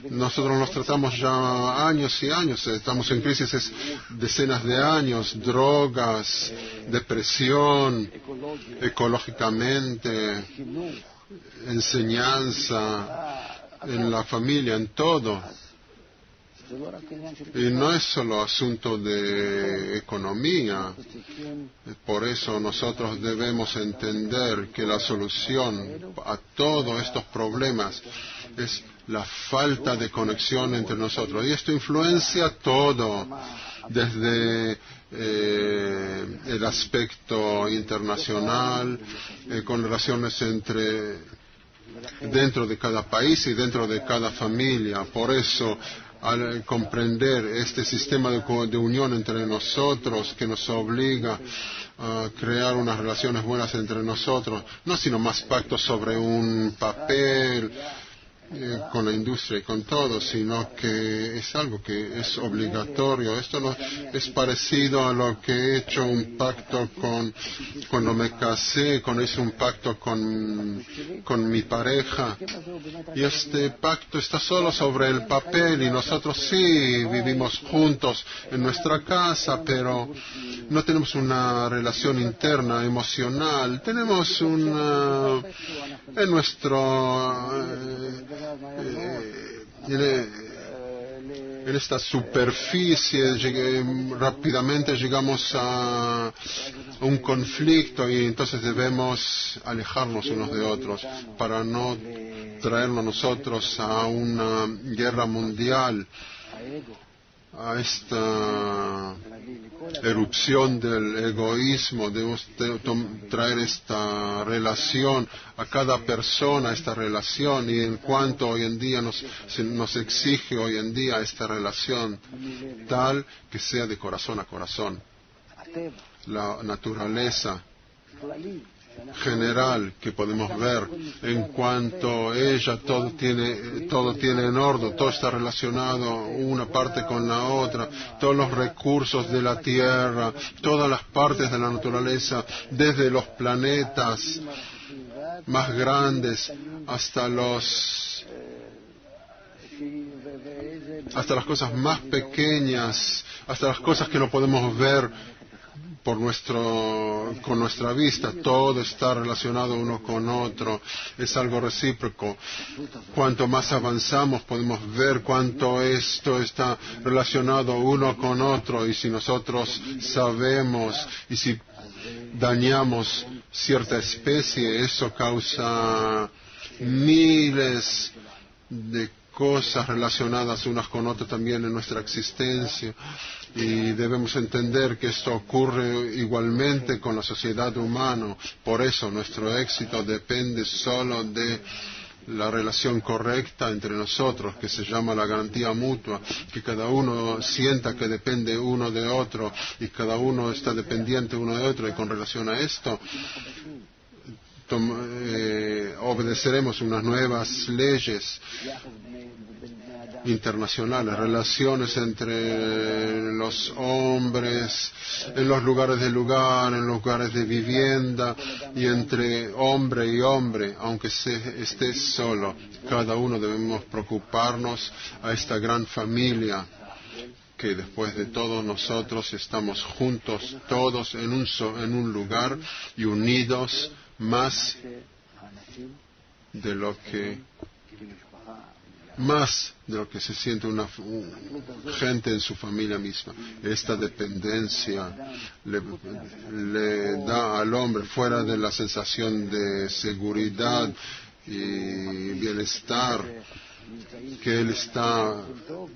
Speaker 1: Nosotros nos tratamos ya años y años, estamos en crisis decenas de años, drogas, depresión, ecológicamente, enseñanza, en la familia, en todo. Y no es solo asunto de economía. Por eso nosotros debemos entender que la solución a todos estos problemas es la falta de conexión entre nosotros. Y esto influencia todo, desde el aspecto internacional, con relaciones dentro de cada país y dentro de cada familia. Por eso, al comprender este sistema de unión entre nosotros, que nos obliga a crear unas relaciones buenas entre nosotros, no sino más pactos sobre un papel, con la industria y con todo, sino que es algo que es obligatorio. Esto no es parecido a lo que he hecho un pacto cuando me casé, cuando hice un pacto con mi pareja. Y este pacto está solo sobre el papel, y nosotros sí vivimos juntos en nuestra casa, pero no tenemos una relación interna, emocional. Tenemos en en esta superficie rápidamente llegamos a un conflicto, y entonces debemos alejarnos unos de otros para no traernos nosotros a una guerra mundial, a esta erupción del egoísmo. Debemos traer esta relación a cada persona, esta relación, y en cuanto hoy en día nos exige hoy en día esta relación tal que sea de corazón a corazón. La naturaleza general que podemos ver, en cuanto ella todo tiene en orden, todo está relacionado una parte con la otra, todos los recursos de la tierra, todas las partes de la naturaleza, desde los planetas más grandes hasta las cosas más pequeñas, hasta las cosas que no podemos ver con nuestra vista. Todo está relacionado uno con otro, es algo recíproco. Cuanto más avanzamos podemos ver cuánto esto está relacionado uno con otro, y si nosotros sabemos, y si dañamos cierta especie, eso causa miles de cosas relacionadas unas con otras también en nuestra existencia, y debemos entender que esto ocurre igualmente con la sociedad humana. Por eso nuestro éxito depende solo de la relación correcta entre nosotros, que se llama la garantía mutua, que cada uno sienta que depende uno de otro, y cada uno está dependiente uno de otro, y con relación a esto obedeceremos unas nuevas leyes internacionales, relaciones entre los hombres, en los lugares de lugar, en los lugares de vivienda, y entre hombre y hombre, aunque esté solo. Cada uno debemos preocuparnos a esta gran familia, que después de todo nosotros estamos juntos, todos en un lugar, y unidos más de lo que se siente una gente en su familia misma. Esta dependencia le da al hombre, fuera de la sensación de seguridad y bienestar, que Él está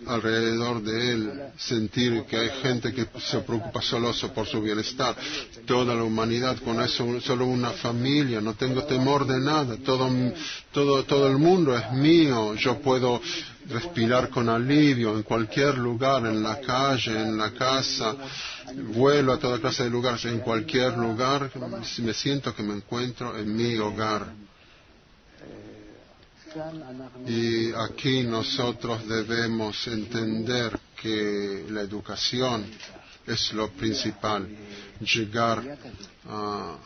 Speaker 1: alrededor de Él, sentir que hay gente que se preocupa solo por su bienestar, toda la humanidad con eso, solo una familia, no tengo temor de nada, todo el mundo es mío, yo puedo respirar con alivio en cualquier lugar, en la calle, en la casa, vuelo a toda clase de lugares, en cualquier lugar me siento que me encuentro en mi hogar. Y aquí nosotros debemos entender que la educación es lo principal, llegar a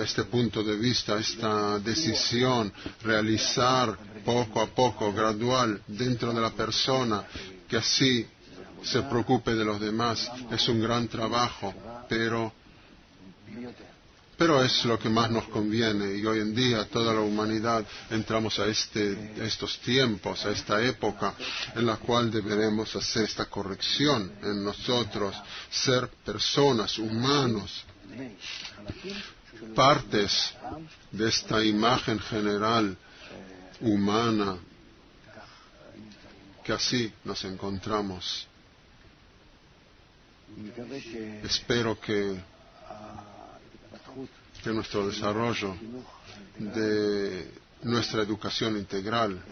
Speaker 1: este punto de vista, a esta decisión, realizar poco a poco, gradual, dentro de la persona, que así se preocupe de los demás. Es un gran trabajo, pero es lo que más nos conviene, y hoy en día toda la humanidad entramos a estos tiempos, a esta época en la cual deberemos hacer esta corrección en nosotros, ser personas, humanos, partes de esta imagen general humana, que así nos encontramos. Espero que nuestro desarrollo de nuestra educación integral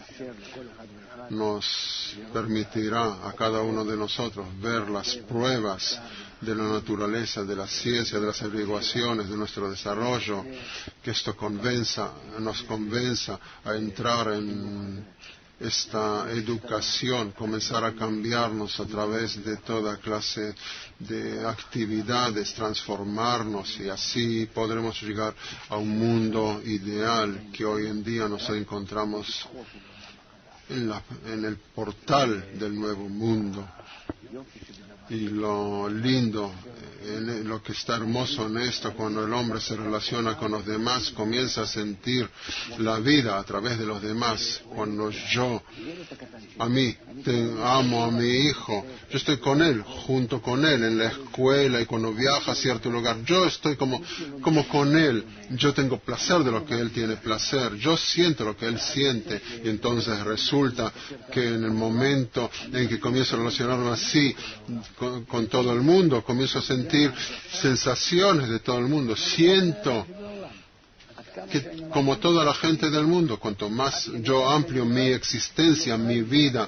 Speaker 1: nos permitirá a cada uno de nosotros ver las pruebas de la naturaleza, de la ciencia, de las averiguaciones de nuestro desarrollo, que esto nos convenza a entrar en esta educación, comenzar a cambiarnos a través de toda clase de actividades, transformarnos, y así podremos llegar a un mundo ideal que hoy en día nos encontramos en el portal del nuevo mundo. Y lo lindo, lo que está hermoso en esto, cuando el hombre se relaciona con los demás, comienza a sentir la vida a través de los demás. Cuando yo amo a mi hijo, yo estoy con él, junto con él, en la escuela, y cuando viaja a cierto lugar, yo estoy como con él. Yo tengo placer de lo que él tiene placer, yo siento lo que él siente, y entonces resulta que en el momento en que comienzo a relacionarme así con todo el mundo, comienzo a sentir sensaciones de todo el mundo, siento que como toda la gente del mundo, cuanto más yo amplio mi existencia, mi vida,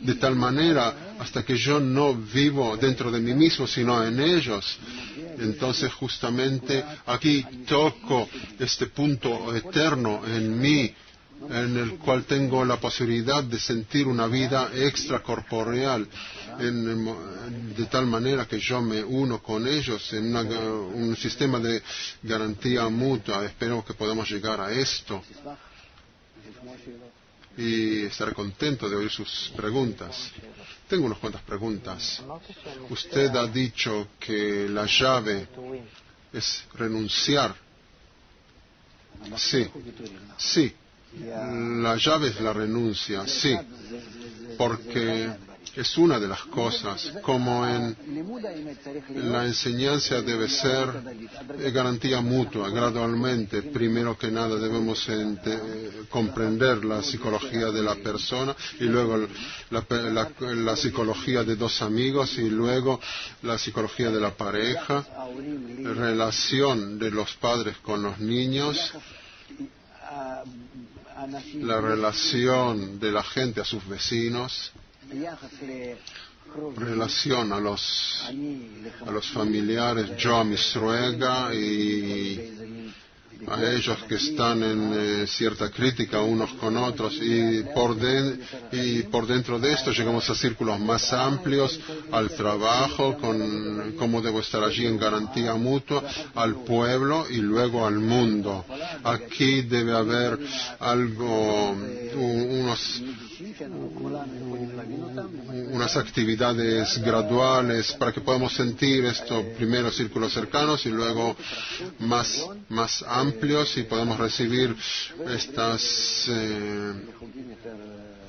Speaker 1: de tal manera hasta que yo no vivo dentro de mí mismo, sino en ellos, entonces justamente aquí toco este punto eterno en mí, en el cual tengo la posibilidad de sentir una vida extracorporeal, de tal manera que yo me uno con ellos en un sistema de garantía mutua. Espero que podamos llegar a esto, y estaré contento de oír sus preguntas. Tengo unas cuantas preguntas. Usted ha dicho que la llave es renunciar. Sí. La llave es la renuncia, sí, porque es una de las cosas, como en la enseñanza debe ser garantía mutua, gradualmente. Primero que nada debemos comprender la psicología de la persona, y luego la psicología de dos amigos, y luego la psicología de la pareja, relación de los padres con los niños, la relación de la gente a sus vecinos, relación a los familiares, yo a mi suegra y a ellos que están en cierta crítica unos con otros, y por dentro de esto llegamos a círculos más amplios, al trabajo, con cómo debo estar allí en garantía mutua, al pueblo y luego al mundo. Aquí debe haber unas actividades graduales para que podamos sentir esto, primero círculos cercanos y luego más amplios, y podemos recibir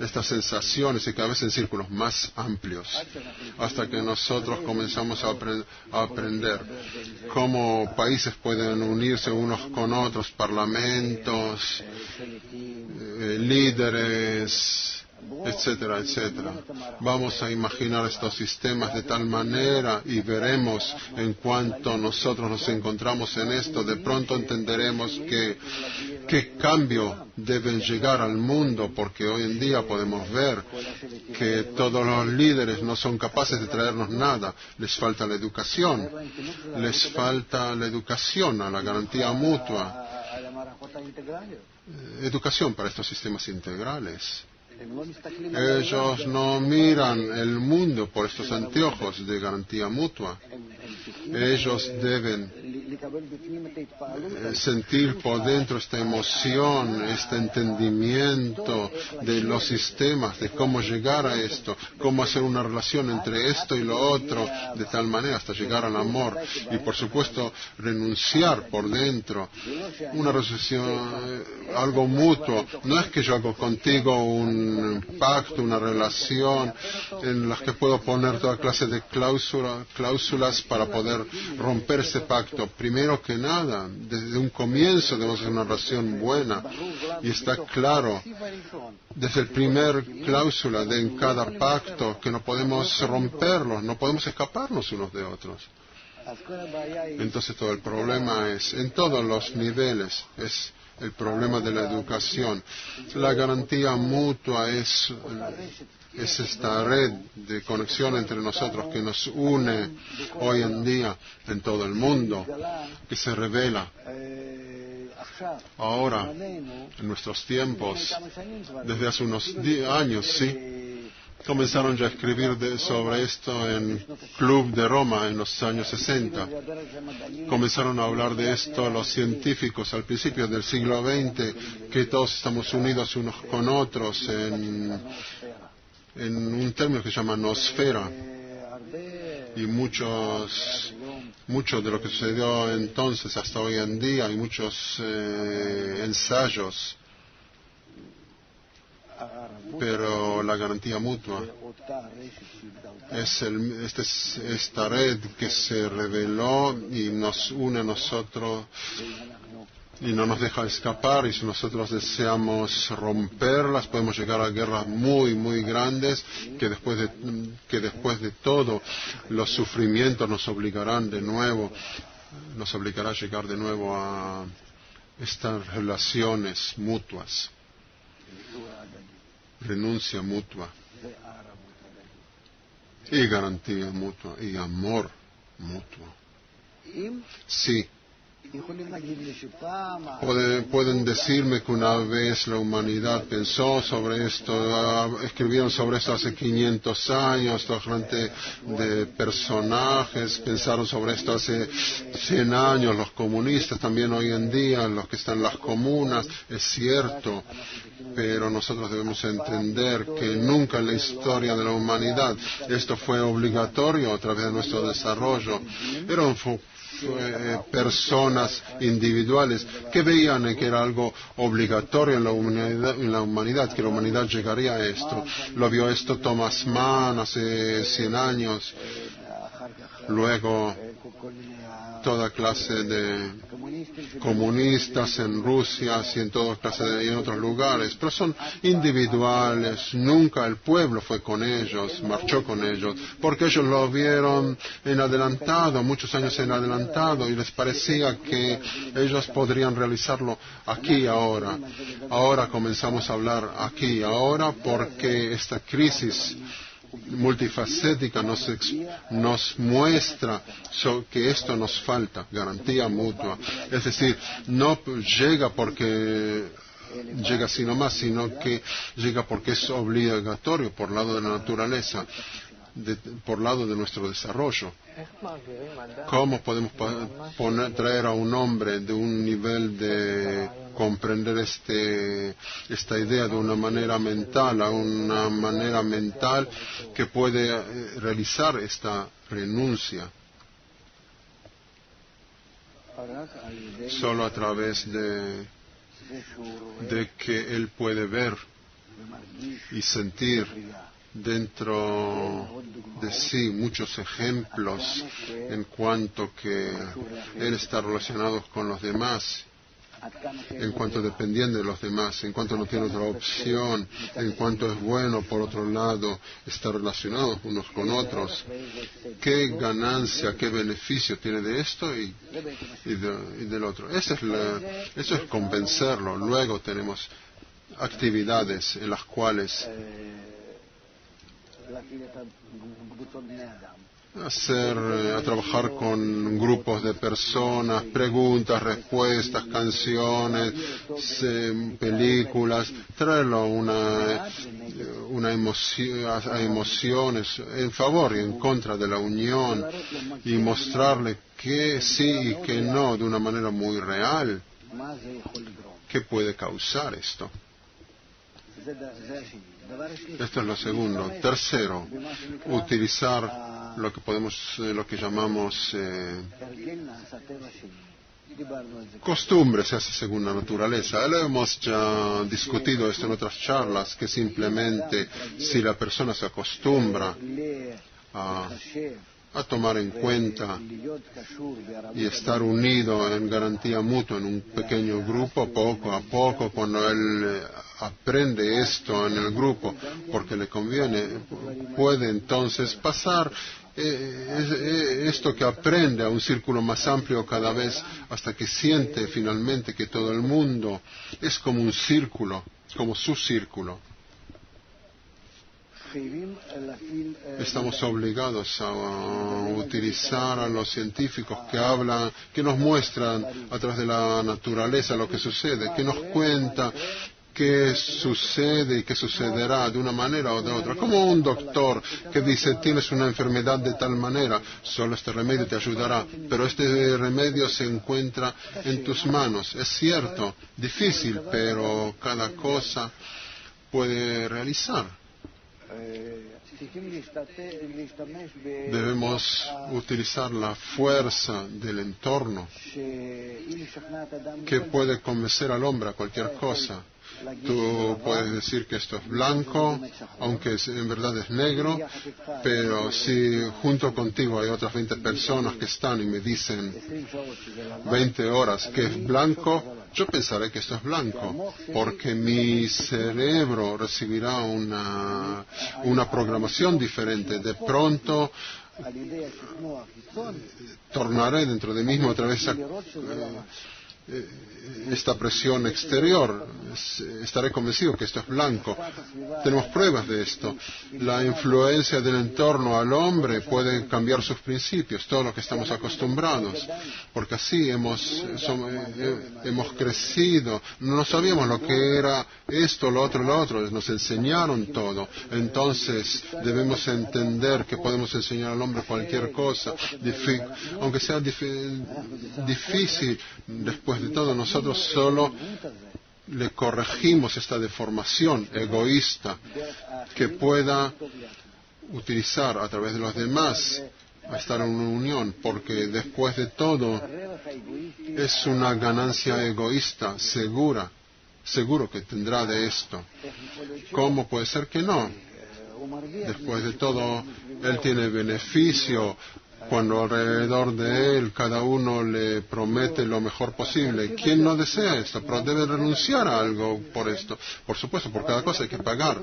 Speaker 1: estas sensaciones y cada vez en círculos más amplios, hasta que nosotros comenzamos a aprender cómo países pueden unirse unos con otros, parlamentos, líderes, etcétera, etcétera. Vamos a imaginar estos sistemas de tal manera y veremos en cuanto nosotros nos encontramos en esto, de pronto entenderemos qué cambio deben llegar al mundo, porque hoy en día podemos ver que todos los líderes no son capaces de traernos nada. Les falta la educación, a la garantía mutua, educación para estos sistemas integrales. Ellos no miran el mundo por estos anteojos de garantía mutua. Ellos deben sentir por dentro esta emoción, este entendimiento de los sistemas, de cómo llegar a esto, cómo hacer una relación entre esto y lo otro, de tal manera hasta llegar al amor. Y por supuesto, renunciar por dentro, una resolución, algo mutuo. No es que yo hago contigo un pacto, una relación en la que puedo poner toda clase de cláusulas para poder romper ese pacto. Primero que nada, desde un comienzo debemos hacer una relación buena, y está claro desde el primer cláusula de en cada pacto que no podemos romperlos, no podemos escaparnos unos de otros. Entonces todo el problema es en todos los niveles, es el problema de la educación. La garantía mutua es esta red de conexión entre nosotros que nos une hoy en día en todo el mundo, que se revela ahora, en nuestros tiempos, desde hace unos años, sí. Comenzaron ya a escribir sobre esto en Club de Roma en los años 60. Comenzaron a hablar de esto los científicos al principio del siglo XX, que todos estamos unidos unos con otros en un término que se llama nosfera. Y mucho de lo que sucedió entonces hasta hoy en día, y muchos ensayos. Pero la garantía mutua es esta red que se reveló y nos une a nosotros y no nos deja escapar, y si nosotros deseamos romperlas podemos llegar a guerras muy, muy grandes que después de todo los sufrimientos nos obligará a llegar de nuevo a estas relaciones mutuas. Renuncia mutua y garantía mutua y amor mutuo. Sí. Pueden decirme que una vez la humanidad pensó sobre esto, escribieron sobre esto hace 500 años, toda gente de personajes pensaron sobre esto hace 100 años, los comunistas también hoy en día, los que están en las comunas, es cierto, pero nosotros debemos entender que nunca en la historia de la humanidad esto fue obligatorio a través de nuestro desarrollo. Eran personas individuales que veían que era algo obligatorio en la humanidad, que la humanidad llegaría a esto. Lo vio esto Thomas Mann hace 100 años. Luego toda clase de comunistas en Rusia y en toda clase y en otros lugares, pero son individuales. Nunca el pueblo fue con ellos, marchó con ellos, porque ellos lo vieron en adelantado, muchos años en adelantado, y les parecía que ellos podrían realizarlo aquí y ahora. Ahora comenzamos a hablar aquí y ahora porque esta crisis multifacética nos muestra que esto nos falta, garantía mutua. Es decir, no llega porque llega así nomás, sino que llega porque es obligatorio por lado de la naturaleza, por lado de nuestro desarrollo. ¿Cómo podemos traer a un hombre de un nivel de comprender esta idea de una manera mental, a una manera mental que puede realizar esta renuncia? Solo a través de que él puede ver y sentir dentro de sí muchos ejemplos en cuanto que él está relacionado con los demás, en cuanto dependiendo de los demás, en cuanto no tiene otra opción, en cuanto es bueno, por otro lado, estar relacionados unos con otros. ¿Qué ganancia, qué beneficio tiene de esto y del otro? Eso es convencerlo. Luego tenemos actividades en las cuales a trabajar con grupos de personas, preguntas, respuestas, canciones, películas, traerlo a una emoción, a emociones en favor y en contra de la unión y mostrarle que sí y que no de una manera muy real. ¿Qué puede causar esto? Esto es lo segundo. Tercero, utilizar lo que llamamos costumbres, se hace según la naturaleza. Lo hemos ya discutido esto en otras charlas, que simplemente si la persona se acostumbra a tomar en cuenta y estar unido en garantía mutua en un pequeño grupo, poco a poco, cuando él aprende esto en el grupo, porque le conviene, puede entonces pasar esto que aprende a un círculo más amplio cada vez, hasta que siente finalmente que todo el mundo es como un círculo, como su círculo. Estamos obligados a utilizar a los científicos que hablan, que nos muestran a través de la naturaleza lo que sucede, que nos cuenta qué sucede y qué sucederá de una manera o de otra. Como un doctor que dice, tienes una enfermedad de tal manera, solo este remedio te ayudará, pero este remedio se encuentra en tus manos. Es cierto, difícil, pero cada cosa puede realizar. Debemos utilizar la fuerza del entorno que puede convencer al hombre a cualquier cosa. Tú puedes decir que esto es blanco, aunque en verdad es negro, pero si junto contigo hay otras 20 personas que están y me dicen 20 horas que es blanco, yo pensaré que esto es blanco, porque mi cerebro recibirá una programación diferente. De pronto tornaré dentro de mí mismo otra vez esta presión exterior. Estaré convencido que esto es blanco. Tenemos pruebas de esto. La influencia del entorno al hombre puede cambiar sus principios, todo lo que estamos acostumbrados, porque así hemos crecido. No sabíamos lo que era esto, lo otro, nos enseñaron todo. Entonces debemos entender que podemos enseñar al hombre cualquier cosa, aunque sea difícil. Después de todo, nosotros solo le corregimos esta deformación egoísta que pueda utilizar a través de los demás a estar en una unión, porque después de todo es una ganancia egoísta seguro que tendrá de esto. ¿Cómo puede ser que no? Después de todo, él tiene beneficio cuando alrededor de él cada uno le promete lo mejor posible. ¿Quién no desea esto? Pero debe renunciar a algo por esto. Por supuesto, por cada cosa hay que pagar.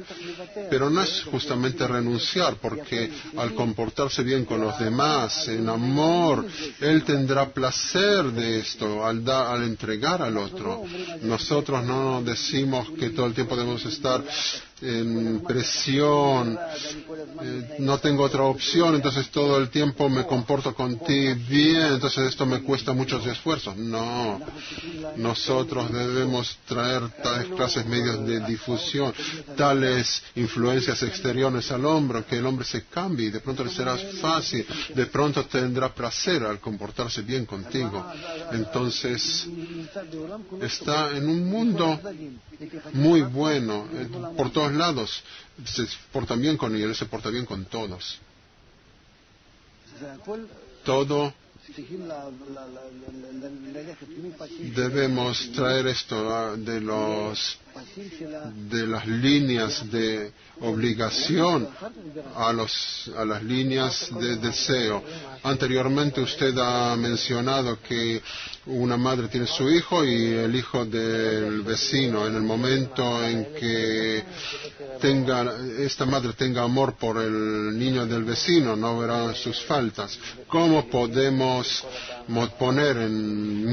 Speaker 1: Pero no es justamente renunciar, porque al comportarse bien con los demás, en amor, él tendrá placer de esto, al entregar al otro. Nosotros no decimos que todo el tiempo debemos estar en presión, no tengo otra opción, entonces todo el tiempo me comporto contigo bien, entonces esto me cuesta muchos esfuerzos. No, nosotros debemos traer tales clases medios de difusión, tales influencias exteriores al hombre, que el hombre se cambie y de pronto le será fácil, de pronto tendrá placer al comportarse bien contigo. Entonces está en un mundo muy bueno, por todos lados se portan bien con él, se porta bien con todos. Todo Debemos traer esto de las líneas de obligación a las líneas de deseo. Anteriormente usted ha mencionado que una madre tiene su hijo y el hijo del vecino. En el momento en que esta madre tenga amor por el niño del vecino, no verá sus faltas. ¿Cómo podemos poner en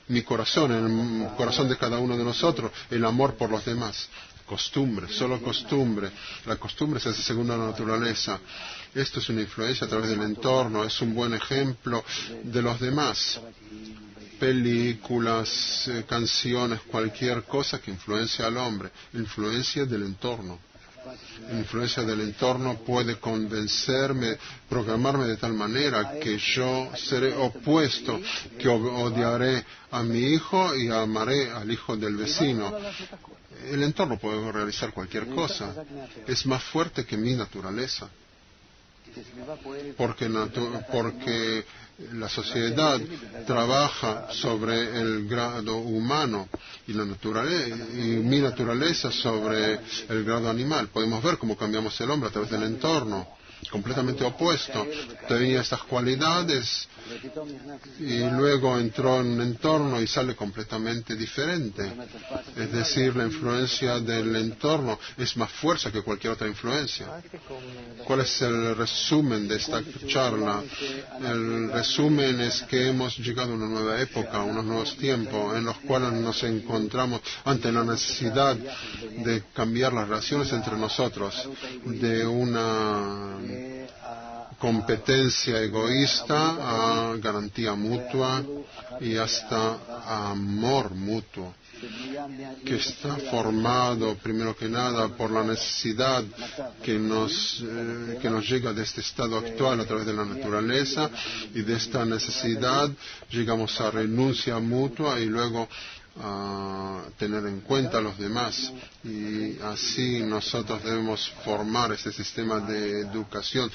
Speaker 1: mi corazón, en el corazón de cada uno de nosotros, el amor por los demás? Costumbre, solo costumbre. La costumbre se hace según la naturaleza. Esto es una influencia a través del entorno, es un buen ejemplo de los demás. Películas, canciones, cualquier cosa que influencie al hombre. Influencia del entorno. Influencia del entorno puede convencerme, programarme de tal manera que yo seré opuesto, que odiaré a mi hijo y amaré al hijo del vecino. El entorno puede realizar cualquier cosa. Es más fuerte que mi naturaleza. Porque la sociedad trabaja sobre el grado humano y mi naturaleza sobre el grado animal. Podemos ver cómo cambiamos el hombre a través del entorno. Completamente opuesto. Tenía estas cualidades y luego entró en un entorno y sale completamente diferente. Es decir, la influencia del entorno es más fuerte que cualquier otra influencia. ¿Cuál es el resumen de esta charla? El resumen es que hemos llegado a una nueva época, a unos nuevos tiempos en los cuales nos encontramos ante la necesidad de cambiar las relaciones entre nosotros, de una competencia egoísta a garantía mutua y hasta amor mutuo, que está formado primero que nada por la necesidad que nos llega de este estado actual a través de la naturaleza, y de esta necesidad llegamos a renuncia mutua y luego a tener en cuenta a los demás, y así nosotros debemos formar este sistema de educación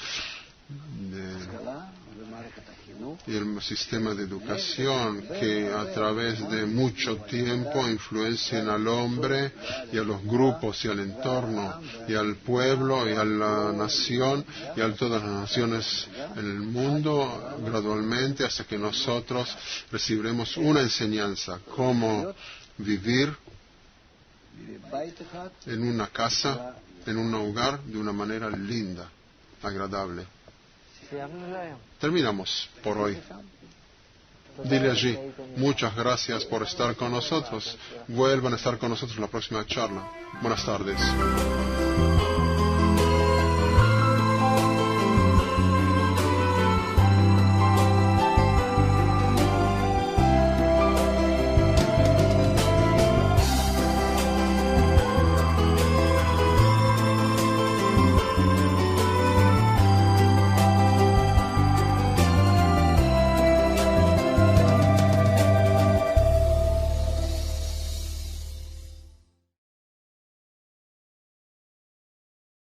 Speaker 1: y el sistema de educación que a través de mucho tiempo influencien al hombre y a los grupos y al entorno y al pueblo y a la nación y a todas las naciones en el mundo gradualmente, hasta que nosotros recibiremos una enseñanza: cómo vivir en una casa, en un hogar, de una manera linda, agradable. Terminamos por hoy. Dile allí: muchas gracias por estar con nosotros. Vuelvan a estar con nosotros en la próxima charla. Buenas tardes.